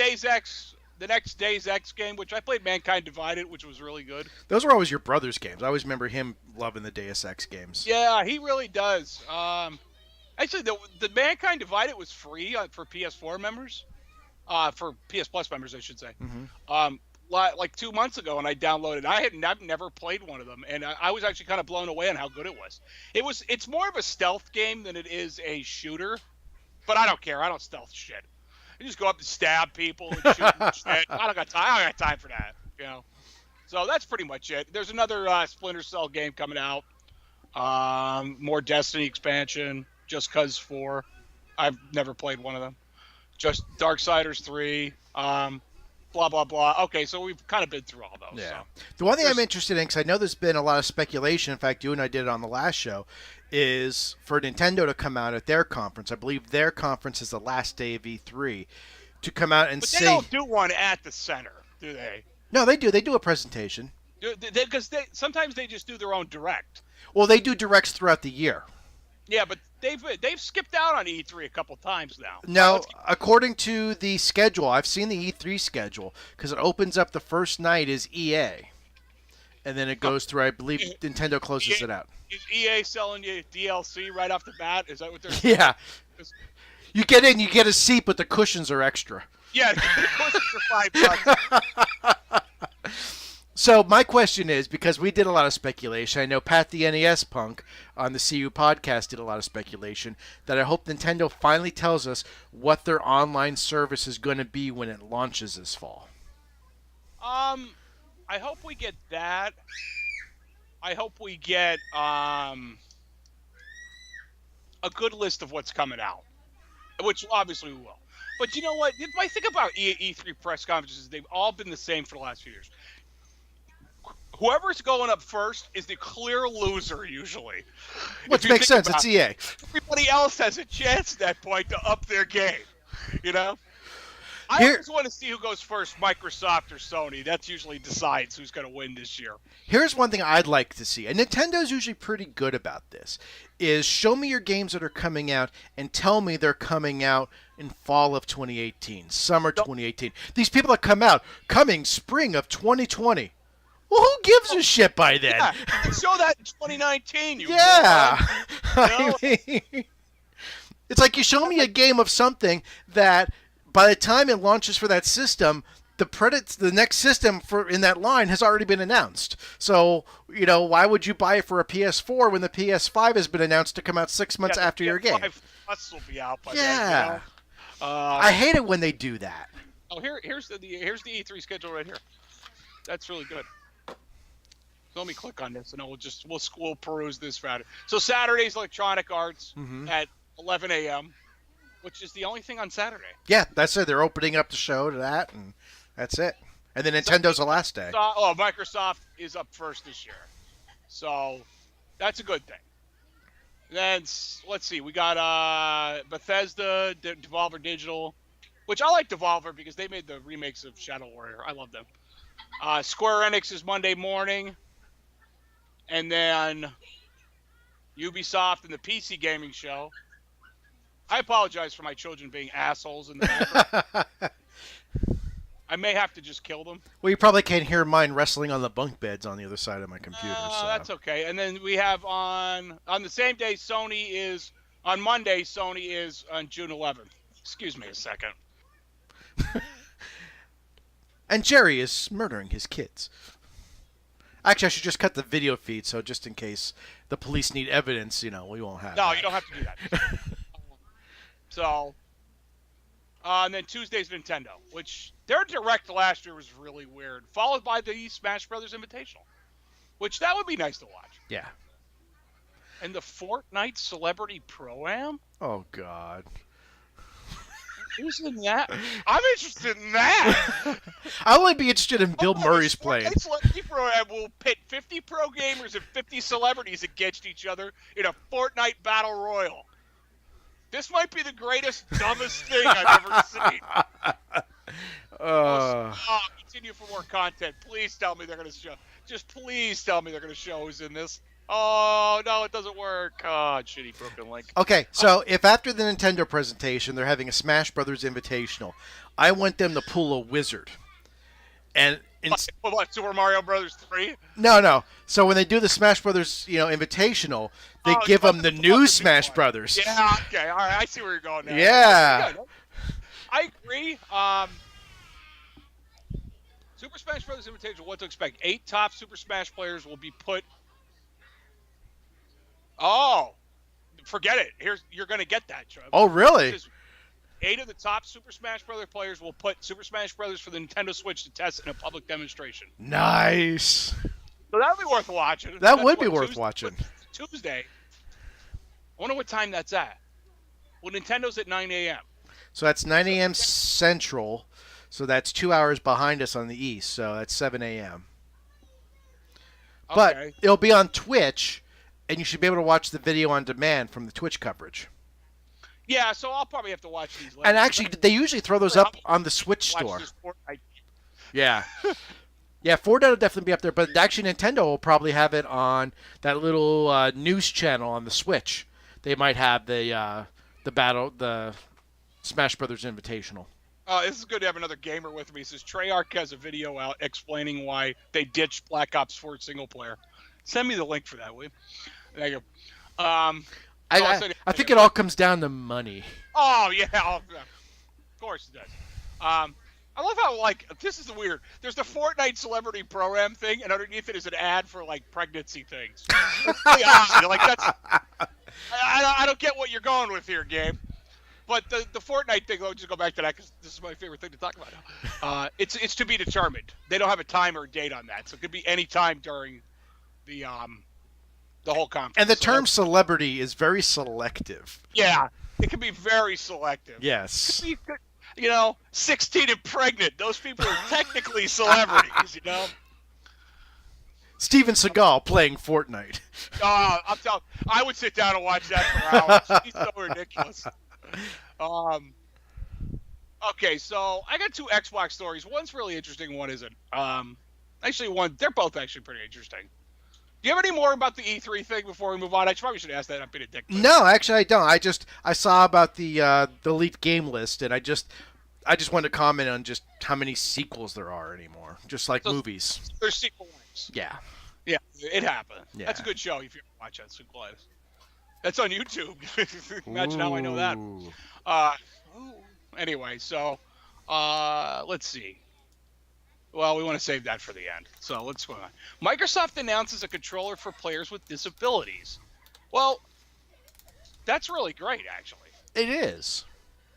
next Days X game, which I played Mankind Divided, which was really good. Those were always your brother's games. I always remember him loving the Deus Ex games. Yeah, he really does. Actually, the Mankind Divided was free for PS4 members. For PS Plus members, I should say. Like 2 months ago, and I downloaded it. I've never played one of them, and I was actually kind of blown away on how good it was. It's more of a stealth game than it is a shooter, but I don't care. I don't stealth shit. I just go up and stab people and shoot and shit. I don't got time for that. So that's pretty much it. There's another Splinter Cell game coming out. More Destiny expansion. Just Cause 4. I've never played one of them. Just Darksiders 3. Blah, blah, blah. Okay, so we've kind of been through all those. Yeah. So. The one thing I'm interested in, because I know there's been a lot of speculation, in fact, you and I did it on the last show, is for Nintendo to come out at their conference. I believe their conference is the last day of E3, to come out and say... But they don't do one at the center, do they? No, they do. They do a presentation. Because sometimes they just do their own direct. Well, they do directs throughout the year. Yeah, but they've skipped out on E3 a couple times now. No, according to the schedule, I've seen the E3 schedule, because it opens up the first night is EA. And then it goes through, I believe Nintendo closes it out. Is EA selling you DLC right off the bat? Is that what they're Yeah. You get in, you get a seat, but the cushions are extra. Yeah, the cushions are $5. So my question is, because we did a lot of speculation, I know Pat the NES Punk on the CU podcast did a lot of speculation, that I hope Nintendo finally tells us what their online service is going to be when it launches this fall. I hope we get that. I hope we get a good list of what's coming out, which obviously we will. But you know what? If I think about E3 press conferences, they've all been the same for the last few years. Whoever's going up first is the clear loser, usually. Which makes sense. It's EA. Everybody else has a chance at that point to up their game. I always want to see who goes first, Microsoft or Sony. That's usually decides who's going to win this year. Here's one thing I'd like to see, and Nintendo's usually pretty good about this, is show me your games that are coming out and tell me they're coming out in fall of 2018, summer 2018. These people that come out, coming spring of 2020. Well, who gives a shit by then? Yeah, show that in 2019, yeah. I mean, it's like you show me a game of something that by the time it launches for that system, the next system in that line has already been announced. So, why would you buy it for a PS4 when the PS5 has been announced to come out 6 months after your game? Plus will be out by then. Yeah. I hate it when they do that. Oh, here's the E3 schedule right here. That's really good. Let me click on this, and we'll peruse this Friday. So Saturday's Electronic Arts at 11 a.m., which is the only thing on Saturday. Yeah, that's it. They're opening up the show to that, and that's it. And then Nintendo's the last day. Microsoft is up first this year, so that's a good thing. Then let's see, we got Bethesda, Devolver Digital, which I like Devolver because they made the remakes of Shadow Warrior. I love them. Square Enix is Monday morning. And then Ubisoft and the PC Gaming Show. I apologize for my children being assholes in the background. I may have to just kill them. Well, you probably can't hear mine wrestling on the bunk beds on the other side of my computer. So that's okay. And then we have on the same day, on Monday, Sony is on June 11th. Excuse me a second. And Jerry is murdering his kids. Actually, I should just cut the video feed, so just in case the police need evidence, we won't have No, that. You don't have to do that. So, And then Tuesday's Nintendo, which their Direct last year was really weird, followed by the Smash Brothers Invitational, which that would be nice to watch. Yeah. And the Fortnite Celebrity Pro-Am? Oh, God. Who's in that? I'm interested in that. I'll only be interested in Bill Murray's playing. Fortnite Celebrity Pro-Am will pit 50 pro gamers and 50 celebrities against each other in a Fortnite Battle Royal. This might be the greatest, dumbest thing I've ever seen. Continue for more content. Please tell me they're going to show. Just please tell me they're going to show who's in this. Oh, no, it doesn't work. Oh, shitty broken link. Okay, so if after the Nintendo presentation they're having a Smash Brothers Invitational, I want them to pull a wizard. And what, Super Mario Brothers 3? No. So when they do the Smash Brothers, Invitational, they give them the new Smash Brothers. Yeah, okay, all right, I see where you're going now. Yeah. I agree. Super Smash Brothers Invitational, what to expect? 8 top Super Smash players will be put... Oh, forget it. You're going to get that, Trev. Oh, really? 8 of the top Super Smash Brothers players will put Super Smash Brothers for the Nintendo Switch to test in a public demonstration. Nice. So that would be worth watching. That would be worth watching. Tuesday. I wonder what time that's at. Well, Nintendo's at 9 a.m. So that's 9 a.m. Central. So that's 2 hours behind us on the East. So that's 7 a.m. Okay. But it'll be on Twitch, and you should be able to watch the video on demand from the Twitch coverage. Yeah, so I'll probably have to watch these later. And actually, they usually throw those up on the Switch store. Yeah. Yeah, Fortnite will definitely be up there, but actually Nintendo will probably have it on that little news channel on the Switch. They might have the Smash Brothers Invitational. This is good to have another gamer with me. He says Treyarch has a video out explaining why they ditched Black Ops 4 single player. Send me the link for that, will you? There you go. I think it all comes down to money. Oh, yeah. Of course it does. I love how, this is weird. There's the Fortnite Celebrity Pro-Am thing, and underneath it is an ad for, pregnancy things. Really odd. I don't get what you're going with here, game. But the Fortnite thing, I'll just go back to that because this is my favorite thing to talk about now. It's to be determined. They don't have a time or a date on that, so it could be any time during the whole conference. And the term celebrity is very selective. Yeah, it can be very selective. Yes. It could be, 16 and pregnant. Those people are technically celebrities, Steven Seagal playing Fortnite. I'm telling you, I would sit down and watch that for hours. He's so ridiculous. Okay, so I got 2 Xbox stories. One's really interesting, one isn't. They're both actually pretty interesting. Do you have any more about the E3 thing before we move on? I probably should ask that. I'm being a dick. No, actually I don't. I saw about the leaked game list, and I just wanted to comment on just how many sequels there are anymore, just like movies. There's sequel lengths. Yeah. Yeah, it happened. Yeah. That's a good show if you watch that sequel lengths. That's on YouTube. Imagine how I know that. Anyway, so let's see. Well, we want to save that for the end. So let's go on. Microsoft announces a controller for players with disabilities. Well, that's really great, actually. It is.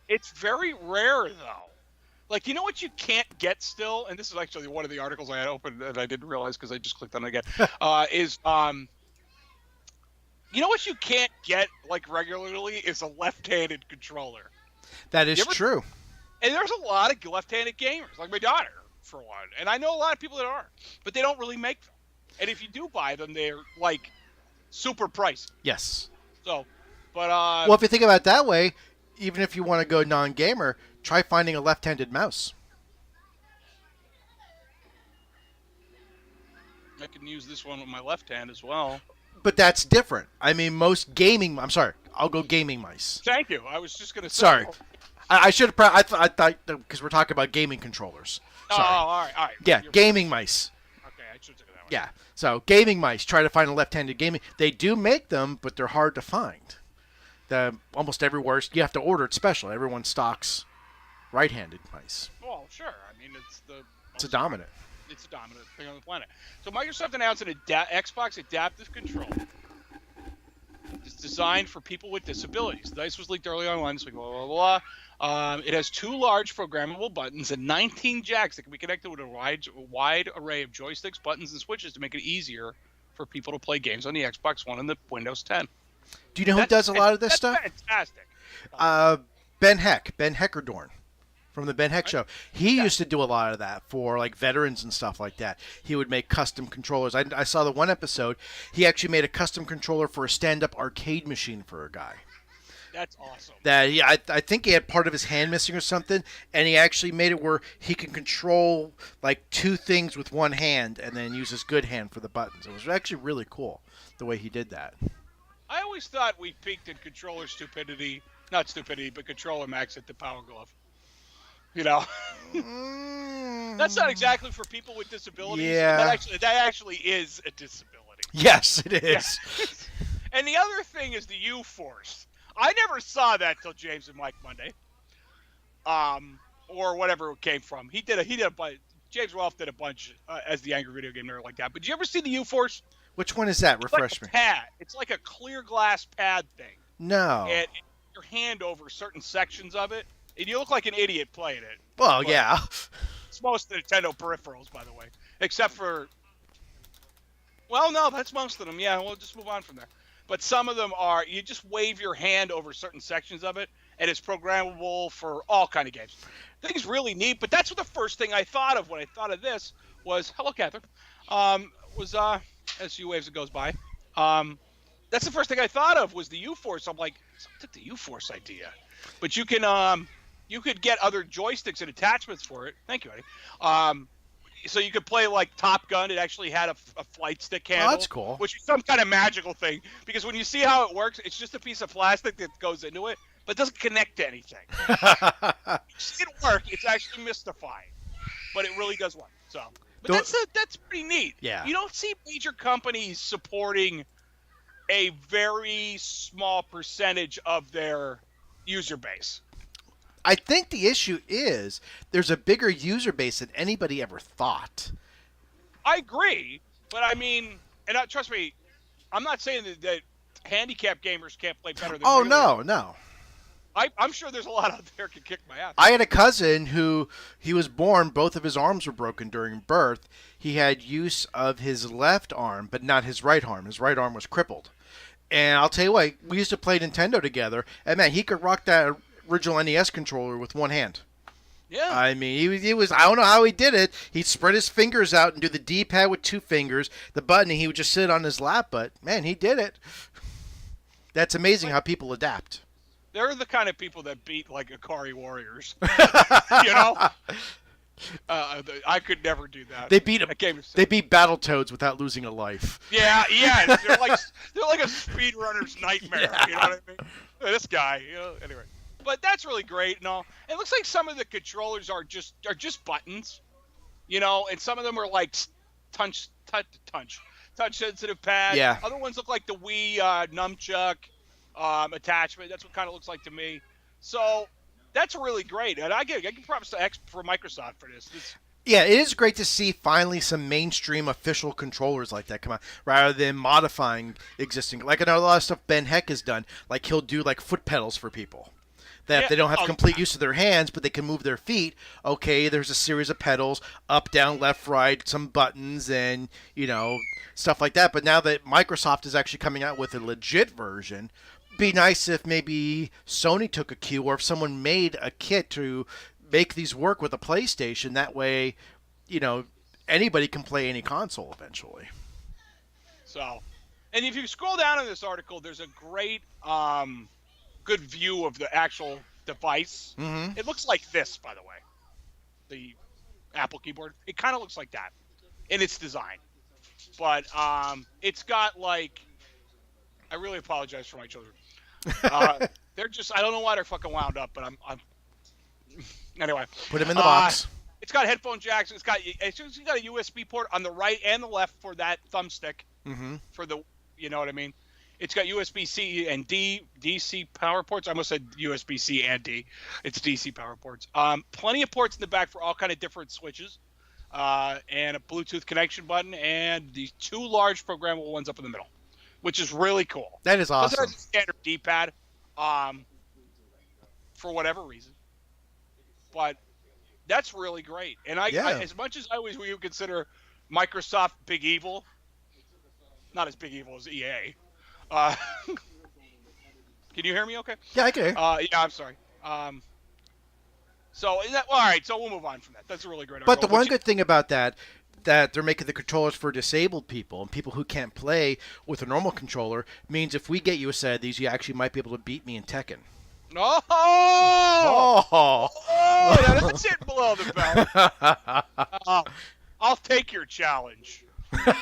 It's very rare, though. You know what you can't get still? And this is actually one of the articles I had opened and I didn't realize because I just clicked on it again. You know what you can't get, regularly is a left-handed controller. That is true. And there's a lot of left-handed gamers, like my daughter, for one. And I know a lot of people that are. But they don't really make them. And if you do buy them, they're, super pricey. Yes. So, but... well, if you think about it that way, even if you want to go non-gamer, try finding a left-handed mouse. I can use this one with my left hand as well. But that's different. I mean, most gaming... I'm sorry. I'll go gaming mice. Thank you. I was just going to say... Sorry. I should have... I thought... Because we're talking about gaming controllers. Sorry. Oh, all right. Yeah, gaming mice. Okay, I should have taken that one. Yeah. So, gaming mice. Try to find a left-handed gaming... They do make them, but they're hard to find. Almost everywhere... You have to order it special. Everyone stocks right-handed mice. Well, sure. I mean, it's a dominant. It's a dominant thing on the planet. So Microsoft announced an Xbox Adaptive Controller. It's designed for people with disabilities. The device was leaked early online, so blah, blah, It has 2 large programmable buttons and 19 jacks that can be connected with a wide array of joysticks, buttons, and switches to make it easier for people to play games on the Xbox One and the Windows 10. Do you know who does a lot of this That's stuff? fantastic. Ben Heckerdorn from the Ben Heck Show. He Yeah. used to do a lot of that for like veterans and stuff like that. He would make custom controllers. I saw the one episode. He actually made a custom controller for a stand-up arcade machine for a guy. That's awesome. That I think he had part of his hand missing or something, and he actually made it where he can control like 2 things with one hand and then use his good hand for the buttons. It was actually really cool the way he did that. I always thought we peaked in controller stupidity. Not stupidity, but controller max at the Power Glove. You know, that's not exactly for people with disabilities. Yeah. That actually is a disability. Yes, it is. Yeah. And the other thing is the U-Force. I never saw that till James and Mike Monday, or whatever it came from. He did a bunch. James Rolfe did a bunch as the Angry Video Game Nerd like that. But did you ever see the U-Force? Which one is that? Refresh It's me. like a pad. It's like a clear glass pad thing. No. And your hand over certain sections of it, and you look like an idiot playing it. Well, But yeah. It's most of the Nintendo peripherals, by the way, except for. Well, no, that's most of them. Yeah, we'll just move on from there. But some of them are you just wave your hand over certain sections of it, and it's programmable for all kind of games. I think it's really neat. But that's what the first thing I thought of when I thought of this was hello, Catherine. As she waves it goes by. That's the first thing I thought of was the U-Force. I'm like, someone took the U-Force idea. But you can you could get other joysticks and attachments for it. Thank you, Eddie. So you could play like Top Gun. It actually had a flight stick handle. Oh, that's cool. Which is some kind of magical thing. Because when you see how it works, it's just a piece of plastic that goes into it, but it doesn't connect to anything. You see it work. It's actually mystifying. But it really does work. So, but that's pretty neat. Yeah. You don't see major companies supporting a very small percentage of their user base. I think the issue is there's a bigger user base than anybody ever thought. I agree, but I mean, and trust me, I'm not saying that handicapped gamers can't play better than Oh, regular. no. I'm sure there's a lot out there who can kick my ass. I had a cousin who he was born, both of his arms were broken during birth. He had use of his left arm, but not his right arm. His right arm was crippled. And I'll tell you what, we used to play Nintendo together, and man, he could rock that original NES controller with one hand. Yeah. I mean, he was I don't know how he did it. He'd spread his fingers out and do the D-pad with 2 fingers. The button, he would just sit on his lap, but man, he did it. That's amazing how people adapt. They're the kind of people that beat like Akari Warriors. You know? I could never do that. They beat That game is They beat Battletoads without losing a life. Yeah. They're like a speedrunner's nightmare. Yeah. You know what I mean? This guy. You know. Anyway, but that's really great and all. It looks like some of the controllers are just buttons, you know, and some of them are like touch sensitive pad. Yeah. Other ones look like the Wii nunchuck attachment. That's what kind of looks like to me. So that's really great, and I give props to for Microsoft for this. Yeah, it is great to see finally some mainstream official controllers like that come out, rather than modifying existing. Like I know a lot of stuff Ben Heck has done. Like he'll do like foot pedals for people that if they don't have complete use of their hands, but they can move their feet. Okay, there's a series of pedals, up, down, left, right, some buttons, and stuff like that. But now that Microsoft is actually coming out with a legit version, be nice if maybe Sony took a cue, or if someone made a kit to make these work with a PlayStation. That way, anybody can play any console eventually. So, and if you scroll down in this article, there's a great, good view of the actual device. Mm-hmm. It looks like this, by the way, the Apple keyboard. It kind of looks like that in its design, but it's got like. I really apologize for my children. They're just, I don't know why they're fucking wound up, but I'm anyway. Put them in the box. It's got headphone jacks. It's got a USB port on the right and the left for that thumbstick. Mm-hmm. For the, you know what I mean? It's got USB-C and DC power ports. I almost said USB-C and D. It's DC power ports. Plenty of ports in the back for all kind of different switches. And a Bluetooth connection button and the 2 large programmable ones up in the middle, which is really cool. That is awesome. There's a standard D-pad, for whatever reason. but that's really great. And I Yeah. as much as I always would consider Microsoft big evil, not as big evil as EA. Uh, can you hear me? Okay. Yeah, I can hear. Yeah, I'm sorry. So all right. So we'll move on from that. That's a really great But the article. one good thing about that they're making the controllers for disabled people and people who can't play with a normal controller means if we get you a set of these, you actually might be able to beat me in Tekken. Oh, Oh. oh, now that's it below the belt. I'll take your challenge.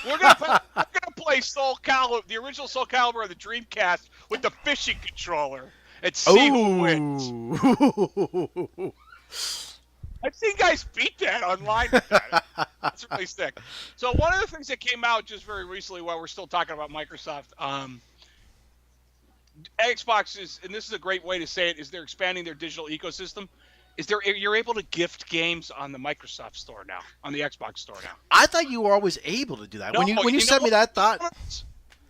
We're gonna play the original Soul Calibur of the Dreamcast with the fishing controller and see who wins. Ooh. I've seen guys beat that online with that. It's really sick. So one of the things that came out just very recently, while we're still talking about Microsoft, Xbox is, and this is a great way to say it, is they're expanding their digital ecosystem. You're able to gift games on the Microsoft Store now, on the Xbox Store now. I thought you were always able to do that. No, when you sent me that thought,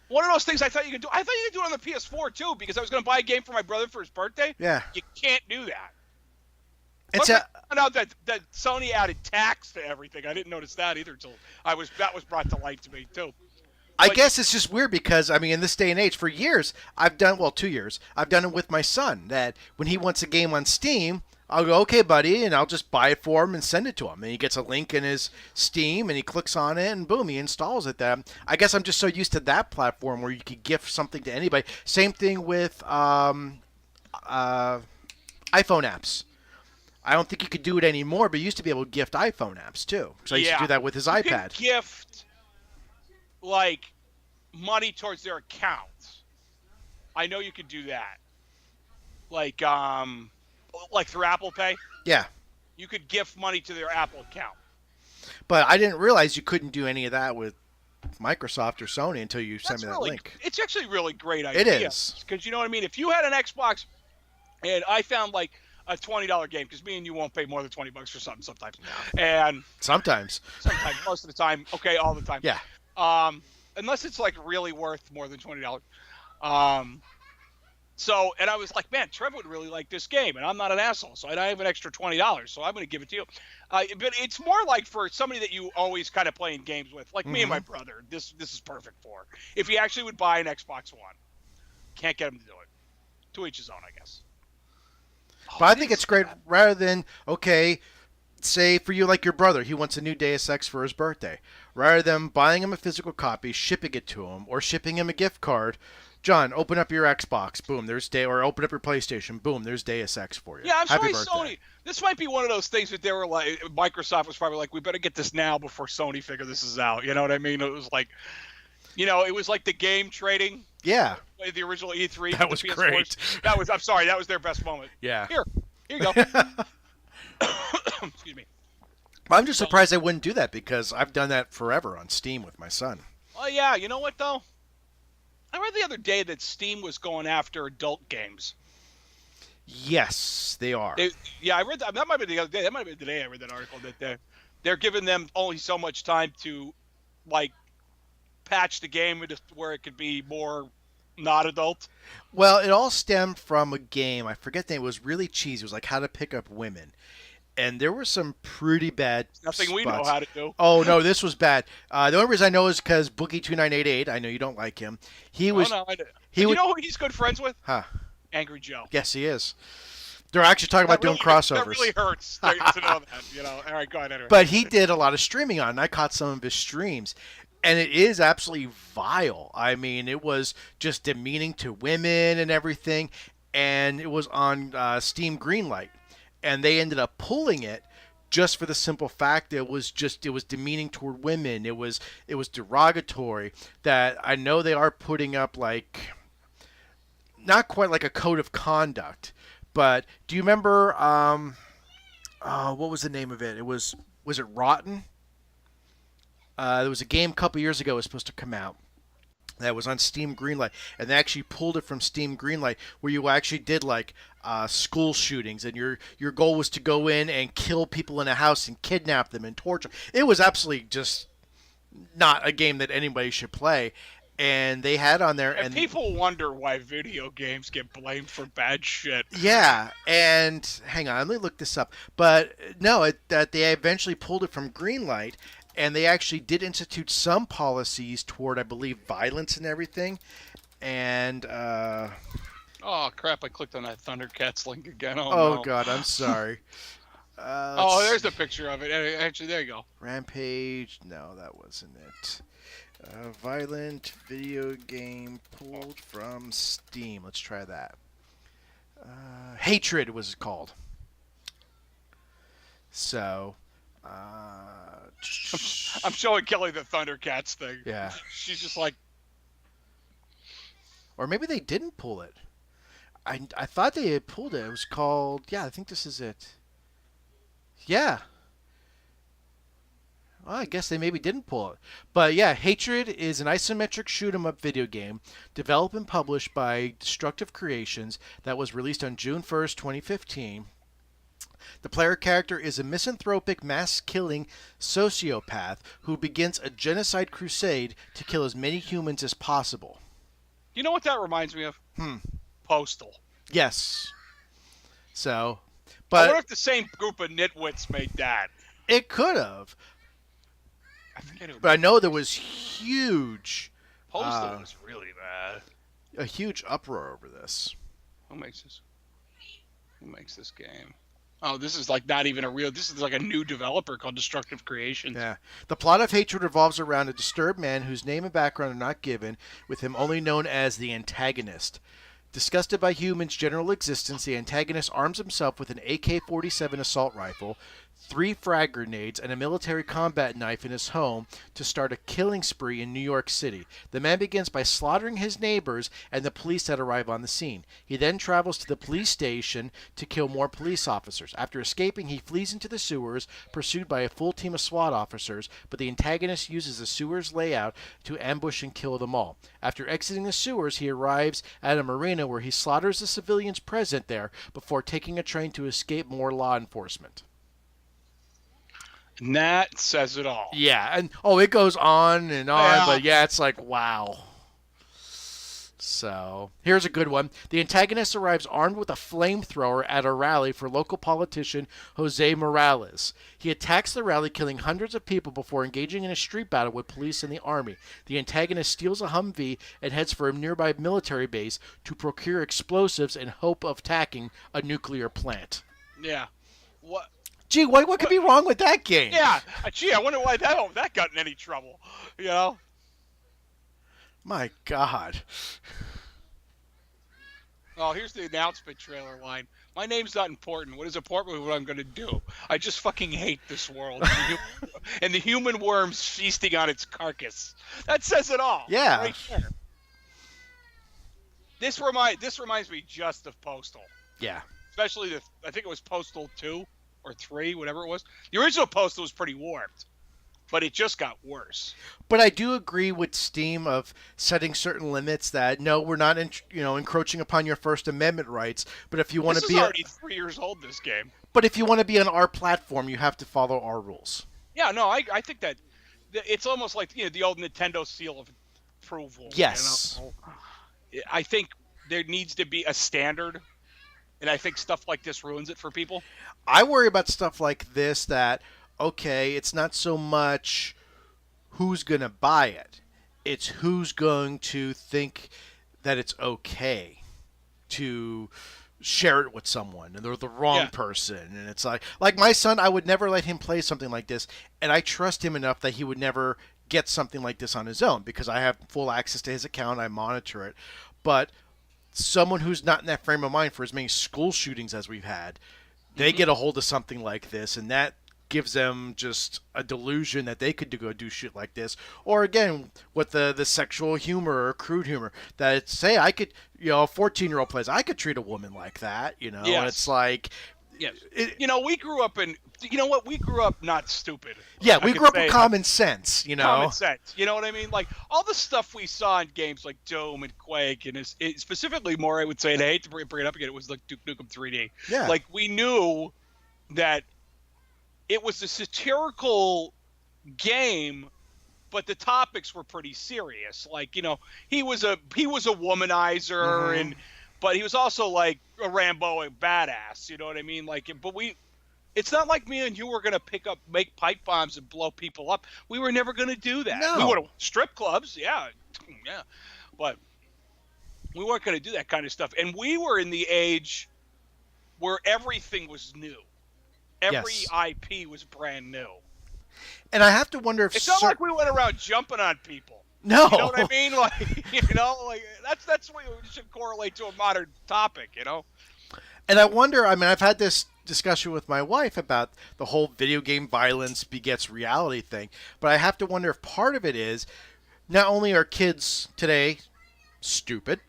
one of those things I thought you could do. I thought you could do it on the PS4 too, because I was going to buy a game for my brother for his birthday. Yeah. You can't do that. It's I found out that Sony added tax to everything. I didn't notice that either until that was brought to light to me too. I guess it's just weird because, I mean, in this day and age, for years, 2 years, I've done it with my son, that when he wants a game on Steam, I'll go, okay, buddy, and I'll just buy it for him and send it to him. And he gets a link in his Steam, and he clicks on it, and boom, he installs it. I guess I'm just so used to that platform where you could gift something to anybody. Same thing with iPhone apps. I don't think you could do it anymore, but you used to be able to gift iPhone apps, too. So I used to do that with his iPad. Could gift, like, money towards their accounts. I know you could do that. Like through Apple Pay. Yeah. You could gift money to their Apple account. But I didn't realize you couldn't do any of that with Microsoft or Sony until you sent me that link. It's actually a really great idea. It is. Because you know what I mean? If you had an Xbox and I found like a $20 game, because me and you won't pay more than $20 for something sometimes. And sometimes, most of the time, okay, all the time. Yeah. Unless it's like really worth more than $20. So, and I was like, man, Trevor would really like this game, and I'm not an asshole, so I have an extra $20, so I'm going to give it to you. But it's more like for somebody that you always kind of playing games with, like me and my brother. This is perfect for. If he actually would buy an Xbox One, can't get him to do it. To each his own, I guess. But I think it's great rather than, okay, say for you, like your brother, he wants a new Deus Ex for his birthday. Rather than buying him a physical copy, shipping it to him, or shipping him a gift card, John, open up your Xbox, boom, there's or open up your PlayStation, boom, there's Deus Ex for you. Yeah, I'm Happy sorry, birthday. Sony. This might be one of those things that they were like, Microsoft was probably like, we better get this now before Sony figure this is out. You know what I mean? It was like, it was like the game trading. Yeah. The original E3. That was great. I'm sorry, that was their best moment. Yeah. Here you go. Excuse me. I'm just surprised they wouldn't do that because I've done that forever on Steam with my son. Oh, yeah. You know what, though? I read the other day that Steam was going after adult games. Yes, they are. I read that. That might be the other day. That might be the day I read that article that they're giving them only so much time to, like, patch the game where it could be more not adult. Well, it all stemmed from a game. I forget the name. It was really cheesy. It was like How to Pick Up Women. And there were some pretty bad Nothing spots. we know how to do. Oh, no, this was bad. The only reason I know is because Bookie2988, I know you don't like him. He was. Oh, no, I did. You know who he's good friends with? Huh. Angry Joe. Yes, he is. They're actually talking about doing crossovers. That really hurts to know that. All right, go ahead. Anyway. But he did a lot of streaming on it, and I caught some of his streams. And it is absolutely vile. I mean, it was just demeaning to women and everything. And it was on Steam Greenlight. And they ended up pulling it just for the simple fact that it was demeaning toward women. It was derogatory. That I know they are putting up like not quite like a code of conduct, but do you remember what was the name of it? Was it Rotten? There was a game a couple years ago that was supposed to come out that was on Steam Greenlight, and they actually pulled it from Steam Greenlight, where you actually did like school shootings, and your goal was to go in and kill people in a house and kidnap them and torture. It was absolutely just not a game that anybody should play. and they had on there, And and people wonder why video games get blamed for bad shit. yeah, and hang on, let me look this up. But no, that they eventually pulled it from Greenlight, and they actually did institute some policies toward, I believe, violence and everything. And Oh crap! I clicked on that Thundercats link again. Oh oh no. god, I'm sorry. Oh, Let's there's see. a picture of it. Actually, there you go. Rampage. No, that wasn't it. Violent video game pulled from Steam. Let's try that. Hatred was called. So, I'm showing Kelly the Thundercats thing. yeah. She's just like, Or maybe they didn't pull it. I thought they had pulled it. It was called, yeah, I think this is it. Yeah. Well, I guess they maybe didn't pull it. But yeah, Hatred is an isometric shoot 'em up video game developed and published by Destructive Creations that was released on June 1st, 2015. The player character is a misanthropic, mass-killing sociopath who begins a genocide crusade to kill as many humans as possible. you know what that reminds me of? Postal. Yes. So, I but wonder if the same group of nitwits made that. it could have. I forget who. But I know there was huge, Postal was really bad. a huge uproar over this. Who makes this? Who makes this game? Oh, this is like not even a real. This is like a new developer called Destructive Creations. Yeah. The plot of Hatred revolves around a disturbed man whose name and background are not given, with him only known as the antagonist. Disgusted by humans' general existence, the antagonist arms himself with an AK-47 assault rifle, 3 frag grenades, and a military combat knife in his home to start a killing spree in New York City. The man begins by slaughtering his neighbors and the police that arrive on the scene. He then travels to the police station to kill more police officers. After escaping, he flees into the sewers, pursued by a full team of SWAT officers, but the antagonist uses the sewers layout to ambush and kill them all. After exiting the sewers, he arrives at a marina where he slaughters the civilians present there before taking a train to escape more law enforcement. And that says it all. Yeah, and it goes on and on, Yeah. but yeah, it's like, wow. So, here's a good one. The antagonist arrives armed with a flamethrower at a rally for local politician Jose Morales. He attacks the rally, killing hundreds of people before engaging in a street battle with police and the army. The antagonist steals a Humvee and heads for a nearby military base to procure explosives in hope of attacking a nuclear plant. Yeah. What? Gee, what could be wrong with that game? Yeah. Gee, I wonder why that got in any trouble. You know? My God. Oh, here's the announcement trailer line. My name's not important. What is important is what I'm going to do. I just fucking hate this world. And the human worms feasting on its carcass. That says it all. Yeah. Right there. This reminds me just of Postal. Yeah. Especially I think it was Postal 2 or 3, whatever it was. The original Postal was pretty warped. But it just got worse. But I do agree with Steam of setting certain limits that no, we're not encroaching upon your First Amendment rights. But if you want to be already 3 years old, this game. But if you want to be on our platform, you have to follow our rules. Yeah, no, I think that it's almost like the old Nintendo seal of approval. Yes. I think there needs to be a standard, and I think stuff like this ruins it for people. I worry about stuff like this that. Okay, it's not so much who's going to buy it. It's who's going to think that it's okay to share it with someone and they're the wrong person. And it's like my son, I would never let him play something like this. And I trust him enough that he would never get something like this on his own because I have full access to his account. I monitor it. But someone who's not in that frame of mind for as many school shootings as we've had, they get a hold of something like this and that gives them just a delusion that they could go do shit like this. Or again, with the sexual humor or crude humor that say I could, a 14-year-old plays, I could treat a woman like that, Yes. And it's like, yes. We grew up we grew up not stupid. Yeah, we grew up with common sense, Common sense. You know what I mean? Like all the stuff we saw in games like Doom and Quake, and specifically more, I would say, and I hate to bring it up again, it was like Duke Nukem 3D. Yeah. Like we knew that it was a satirical game, but the topics were pretty serious. Like, he was a womanizer, Mm-hmm. but he was also like a Rambo and badass. You know what I mean? Like, but it's not like me and you were going to make pipe bombs and blow people up. We were never going to do that. We would No. have strip clubs, yeah, but we weren't going to do that kind of stuff. And we were in the age where everything was new. Every Yes. IP was brand new. And I have to wonder if it's not like we went around jumping on people. No. You know what I mean? Like, that's what should correlate to a modern topic, And I wonder, I mean, I've had this discussion with my wife about the whole video game violence begets reality thing, but I have to wonder if part of it is not only are kids today stupid,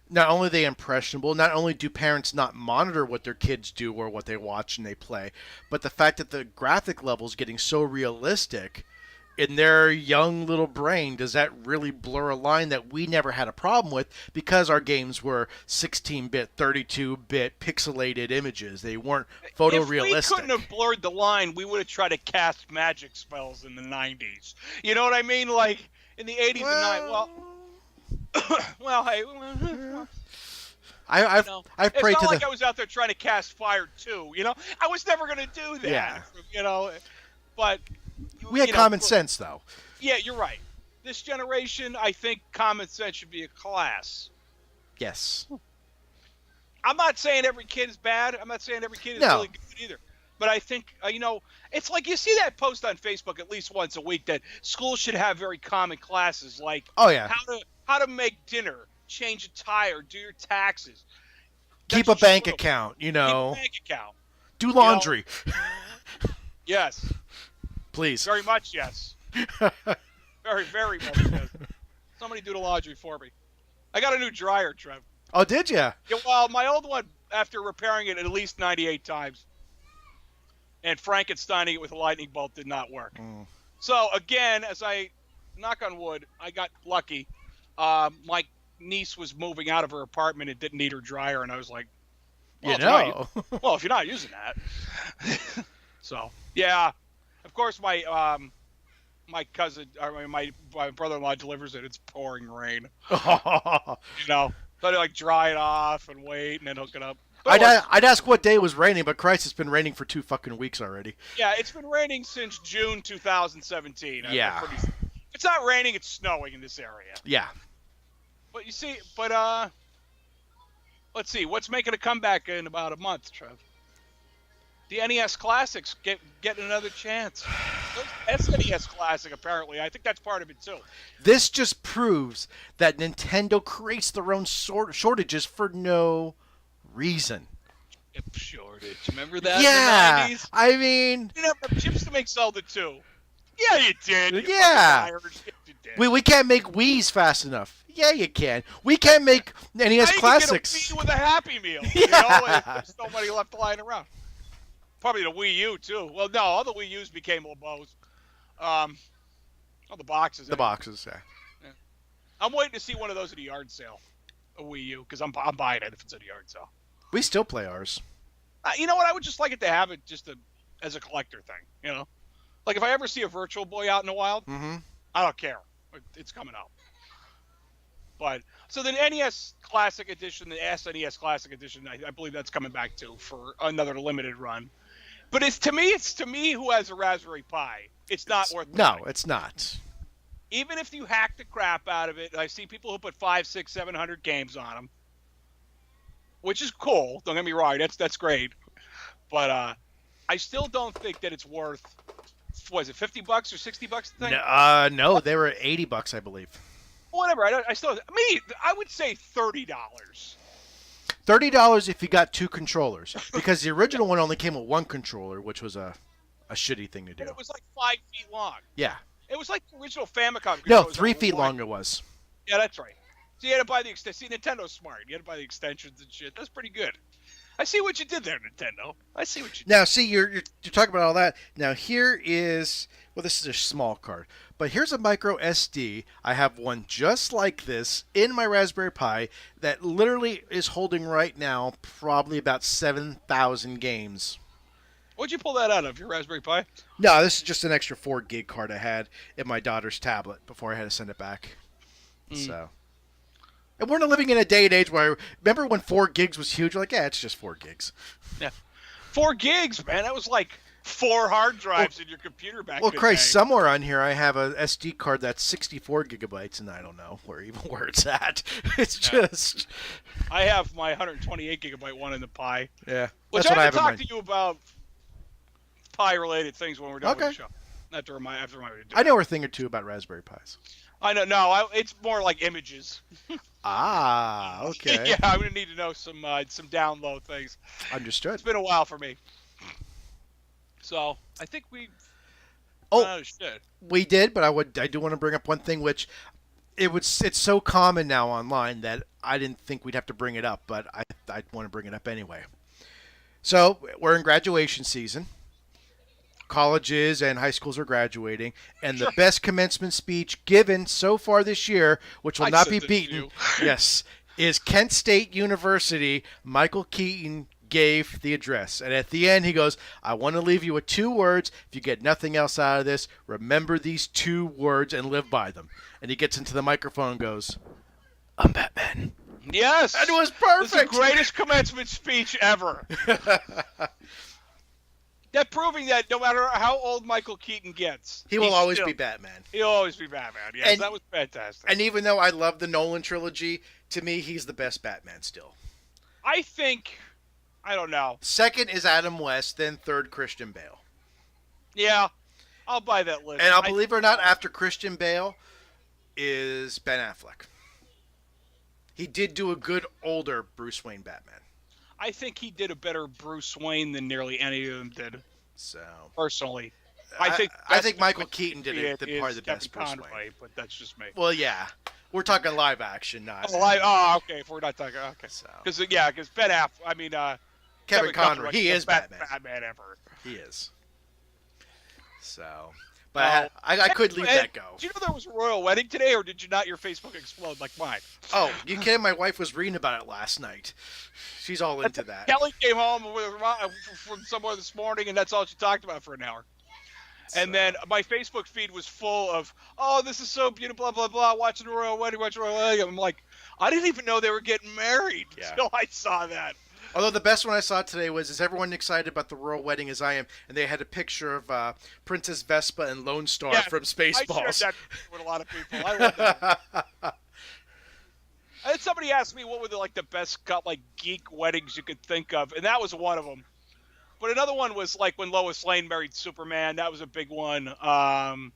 not only are they impressionable, not only do parents not monitor what their kids do or what they watch and they play, but the fact that the graphic level is getting so realistic in their young little brain, does that really blur a line that we never had a problem with because our games were 16-bit, 32-bit pixelated images. They weren't photorealistic. If we couldn't have blurred the line, we would have tried to cast magic spells in the 90s. You know what I mean? Like, in the 80s and 90s. Well, hey. I've prayed it's not to like I was out there trying to cast fire too. I was never going to do that. Yeah. But we had common sense, though. Yeah, you're right. This generation, I think common sense should be a class. Yes. I'm not saying every kid is bad. I'm not saying every kid is really good either. But I think, it's like you see that post on Facebook at least once a week that schools should have very common classes like how to make dinner, change a tire, do your taxes. Keep a bank account, Keep a bank account. Do laundry. Yes. Please. Very much yes. Very, very much yes. Somebody do the laundry for me. I got a new dryer, Trev. Oh, did you? Yeah, well, my old one, after repairing it at least 98 times, and Frankensteining it with a lightning bolt did not work. So, again, as I knock on wood, I got lucky. My niece was moving out of her apartment and didn't need her dryer, and I was like, well, well, if you're not using that. So, yeah. Of course, my cousin, or my brother-in-law delivers it. It's pouring rain. So they like dry it off and wait and then hook it up. I'd ask what day it was raining, but Christ, it's been raining for 2 fucking weeks already. Yeah, it's been raining since June 2017. Yeah. If it's not raining, it's snowing in this area. Yeah. But you see, let's see, what's making a comeback in about a month, Trev? The NES Classics get another chance. SNES Classic, apparently. I think that's part of it, too. This just proves that Nintendo creates their own shortages for no reason. Chip shortage. Remember that Yeah. in the 90s? I mean... You didn't have enough chips to make Zelda 2. Yeah, you did. Yeah. You did. We can't make Wii's fast enough. Yeah, you can. We can't make NES Classics. You can get a Wii with a Happy Meal. Yeah. There's so many left lying around. Probably the Wii U, too. Well, no, all the Wii U's became LeBeaus. All the boxes. The boxes, yeah. I'm waiting to see one of those at a yard sale, a Wii U, because I'm buying it if it's at a yard sale. We still play ours. You know what? I would just like it to have it just as a collector thing, Like if I ever see a Virtual Boy out in the wild, I don't care. It's coming out. But so the NES Classic Edition, the SNES Classic Edition, I believe that's coming back too for another limited run. But it's to me who has a Raspberry Pi. It's not worth it. No, it's not. Even if you hack the crap out of it, I see people who put 500, 600, 700 games on them, which is cool. Don't get me wrong, that's great. But I still don't think that it's worth. Was it $50 or $60 a thing? No, they were $80, I believe. Whatever. I would say $30. $30 if you got 2 controllers, because the original one only came with 1 controller, which was a shitty thing to do. And it was like 5 feet long. Yeah. It was like the original Famicom. No, 3 feet long it was. Yeah, that's right. So you had to buy the extension. See, Nintendo's smart. You had to buy the extensions and shit. That's pretty good. I see what you did there, Nintendo. I see what you did. Now, see, you're talking about all that. Now, here is, well, this is a small card, but here's a micro SD. I have one just like this in my Raspberry Pi that literally is holding right now probably about 7,000 games. What'd you pull that out of? Your Raspberry Pi? No, this is just an extra 4 gig card I had in my daughter's tablet before I had to send it back. Mm. So, and we're not living in a day and age where, remember when 4 gigs was huge? We're like, yeah, it's just 4 gigs. Yeah. 4 gigs, man. That was like 4 hard drives in your computer back Well, in the Christ, day. somewhere on here I have a SD card that's 64 gigabytes, and I don't know where it's at. It's just. I have my 128 gigabyte one in the Pi. Yeah, Which that's what I I have can in talk mine. to you about Pi-related things when we're done with Okay. the show. After my I know a thing or two about Raspberry Pis. I know. No, it's more like images. Ah, okay. Yeah, I'm gonna need to know some download things. Understood. It's been a while for me. So I think we. Oh, shit. we did, but I do want to bring up one thing, which it's so common now online that I didn't think we'd have to bring it up, but I want to bring it up anyway. So we're in graduation season. Colleges and high schools are graduating, and the best commencement speech given so far this year, which will not be beaten, yes, is Kent State University. Michael Keaton gave the address, and at the end he goes, I want to leave you with 2 words. If you get nothing else out of this, remember these 2 words and live by them. And he gets into the microphone and goes, I'm Batman. Yes, That was perfect. It's the greatest commencement speech ever. That proving that no matter how old Michael Keaton gets, he will always be Batman. He'll always be Batman. Yes, that was fantastic. And even though I love the Nolan trilogy, to me he's the best Batman still. I think, I don't know. Second is Adam West, then third Christian Bale. Yeah, I'll buy that list. And I'll believe it or not, after Christian Bale is Ben Affleck. He did do a good older Bruce Wayne Batman. I think he did a better Bruce Wayne than nearly any of them did. So personally, I think Michael Keaton did probably the best Bruce Wayne. But that's just me. Well, yeah, we're talking live action, not. Okay. If we're not talking, okay. So Because Ben Affleck, I mean, Kevin Conroy, he is best Batman. Batman ever. He is. So, but I could leave that go. Did you know there was a royal wedding today, or did you not? Your Facebook explode like mine. Oh, you kidding? My wife was reading about it last night. She's all into that. Kelly came home from somewhere this morning, and that's all she talked about for an hour. And then my Facebook feed was full of, oh, this is so beautiful, blah, blah, blah, watching the royal wedding, I'm like, I didn't even know they were getting married until I saw that. Although the best one I saw today was, is everyone excited about the royal wedding as I am? And they had a picture of Princess Vespa and Lone Star from Spaceballs. I shared that with a lot of people. I love that. I had somebody ask me what were the best geek weddings you could think of, and that was one of them. But another one was like when Lois Lane married Superman. That was a big one. Trying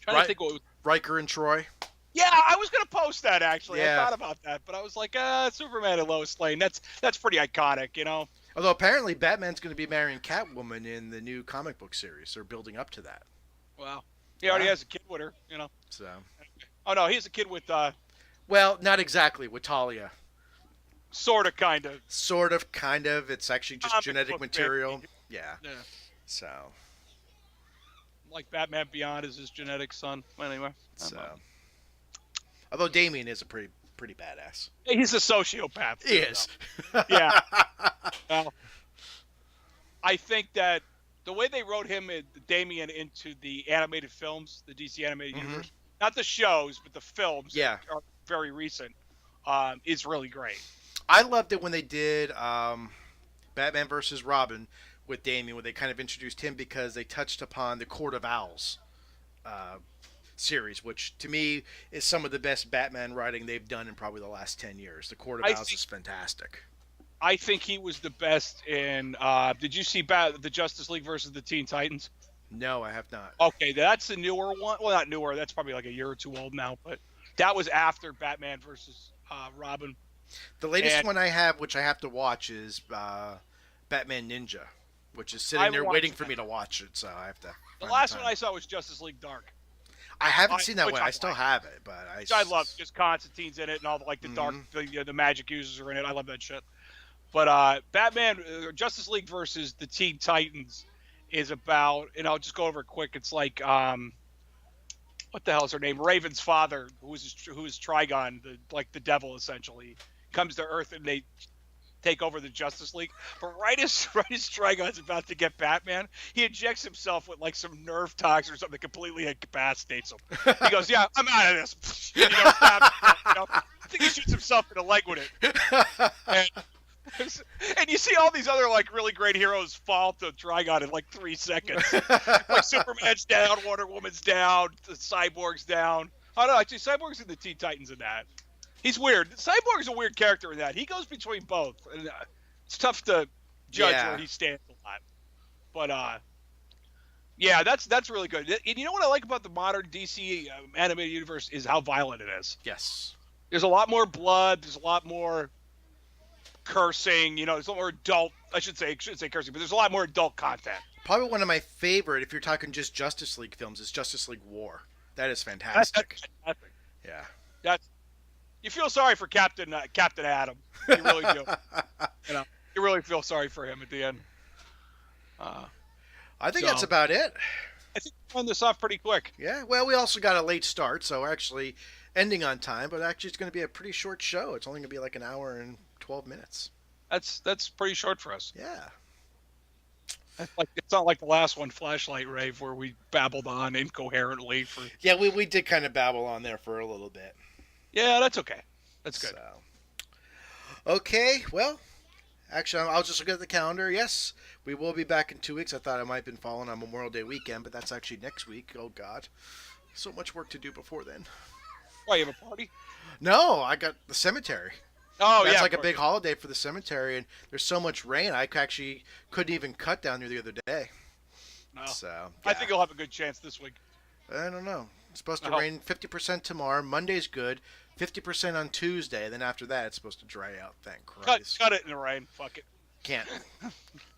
to think what was... Riker and Troy. Yeah, I was gonna post that actually. Yeah. I thought about that, but I was like, Superman and Lois Lane. That's pretty iconic, you know. Although apparently Batman's going to be marrying Catwoman in the new comic book series. They're building up to that. Wow. He already has a kid with her, you know. So. Oh no, he has a kid with. Well, not exactly with Talia. Sort of, kind of. Sort of, kind of. It's actually just genetic material. Yeah. So. Like Batman Beyond is his genetic son. Anyway. So. Although Damian is a pretty badass. He's a sociopath. He is. Yeah. Well, I think that the way they wrote him, Damian, into the animated films, the DC animated universe, not the shows, but the films, are very recent, is really great. I loved it when they did Batman versus Robin with Damian, when they kind of introduced him because they touched upon the Court of Owls series, which to me is some of the best Batman writing they've done in probably the last 10 years. The Court of Owls is fantastic. I think he was the best in. Did you see the Justice League versus the Teen Titans? No, I have not. Okay, that's the newer one. Well, not newer. That's probably like a year or two old now, but that was after Batman versus Robin. The latest one I have, which I have to watch, is Batman Ninja, which is sitting there waiting for me to watch it. So I have to. The last one I saw was Justice League Dark. I haven't seen that one. I still have it, but I love just Constantine's in it and all the dark the magic users are in it. I love that shit. But Batman Justice League versus the Teen Titans is about, and I'll just go over it quick. It's like what the hell is her name? Raven's father, who is Trigon, the devil essentially, comes to Earth, and take over the Justice League. But right as Trigon's about to get Batman, he injects himself with like some nerve toxin or something that completely incapacitates him. He goes, "Yeah, I'm out of this." Batman, I think he shoots himself in the leg with it. And you see all these other like really great heroes fall to Trigon in like 3 seconds. Like Superman's down, Wonder Woman's down, the Cyborg's down. Oh no, actually Cyborg's in the Teen Titans in that. He's weird. Cyborg's a weird character in that. He goes between both. And, it's tough to judge where he stands a lot. But yeah, that's really good. And you know what I like about the modern DC animated universe is how violent it is. Yes. There's a lot more blood. There's a lot more cursing. There's a lot more adult. I shouldn't say cursing, but there's a lot more adult content. Probably one of my favorite, if you're talking just Justice League films, is Justice League War. That is fantastic. That's fantastic. Yeah. You feel sorry for Captain Adam. You really do. You really feel sorry for him at the end. I think that's about it. I think we won this off pretty quick. Yeah. Well, we also got a late start, so we're actually ending on time. But actually, it's going to be a pretty short show. It's only going to be like an hour and 12 minutes. That's pretty short for us. Yeah. It's not like the last one, Flashlight Rave, where we babbled on incoherently for. Yeah, we did kind of babble on there for a little bit. Yeah, that's okay. That's good. Okay, well, actually, I'll just look at the calendar. Yes, we will be back in 2 weeks. I thought I might have been falling on Memorial Day weekend, but that's actually next week. Oh, God. So much work to do before then. Why, you have a party? No, I got the cemetery. Oh, yeah. That's like a big holiday for the cemetery, and there's so much rain, I actually couldn't even cut down there the other day. No. So, yeah. I think you'll have a good chance this week. I don't know. It's supposed to rain 50% tomorrow. Monday's good. 50% on Tuesday. Then after that, it's supposed to dry out. Thank Christ. Cut it in the rain. Fuck it. Can't.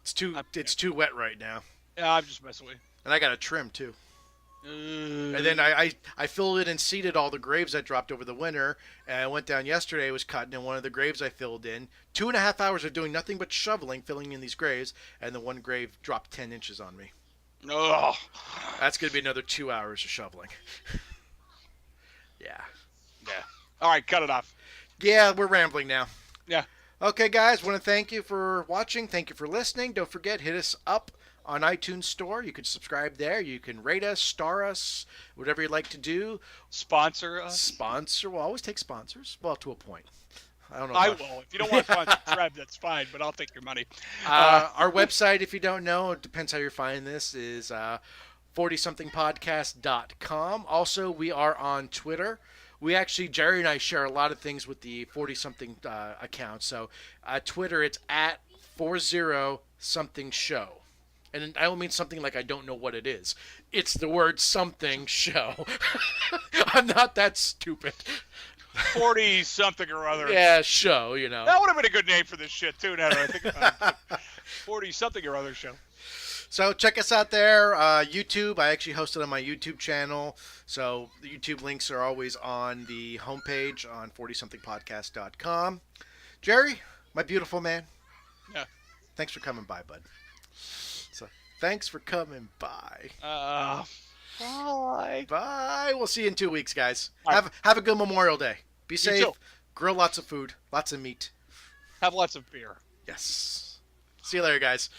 It's too wet right now. Yeah, I'm just messing with you. And I got to trim too. And then I filled in and seeded all the graves I dropped over the winter. And I went down yesterday, was cutting in one of the graves I filled in. 2.5 hours of doing nothing but shoveling, filling in these graves. And the one grave dropped 10 inches on me. Oh. That's going to be another 2 hours of shoveling. Yeah. All right, cut it off. Yeah, we're rambling now. Yeah. Okay, guys, want to thank you for watching. Thank you for listening. Don't forget, hit us up on iTunes Store. You can subscribe there. You can rate us, star us, whatever you'd like to do. Sponsor us. Sponsor. We'll always take sponsors. Well, to a point. I don't know. I will. If you don't want to sponsor Trev, that's fine, but I'll take your money. Our website, if you don't know, it depends how you're finding this, is 40somethingpodcast.com. Also, we are on Twitter. We actually, Jerry and I share a lot of things with the 40-something account. So, Twitter, it's at 40something show. And I don't mean something like I don't know what it is. It's the word something show. I'm not that stupid. 40-something or other. Yeah, show, That would have been a good name for this shit, too, now that I think about it. 40-something or other show. So check us out there. YouTube, I actually host it on my YouTube channel. So the YouTube links are always on the homepage on 40somethingpodcast.com. Jerry, my beautiful man. Yeah. Thanks for coming by, bud. So thanks for coming by. Bye. Bye. We'll see you in 2 weeks, guys. Right. Have a good Memorial Day. Be safe. Too. Grill lots of food. Lots of meat. Have lots of beer. Yes. See you later, guys.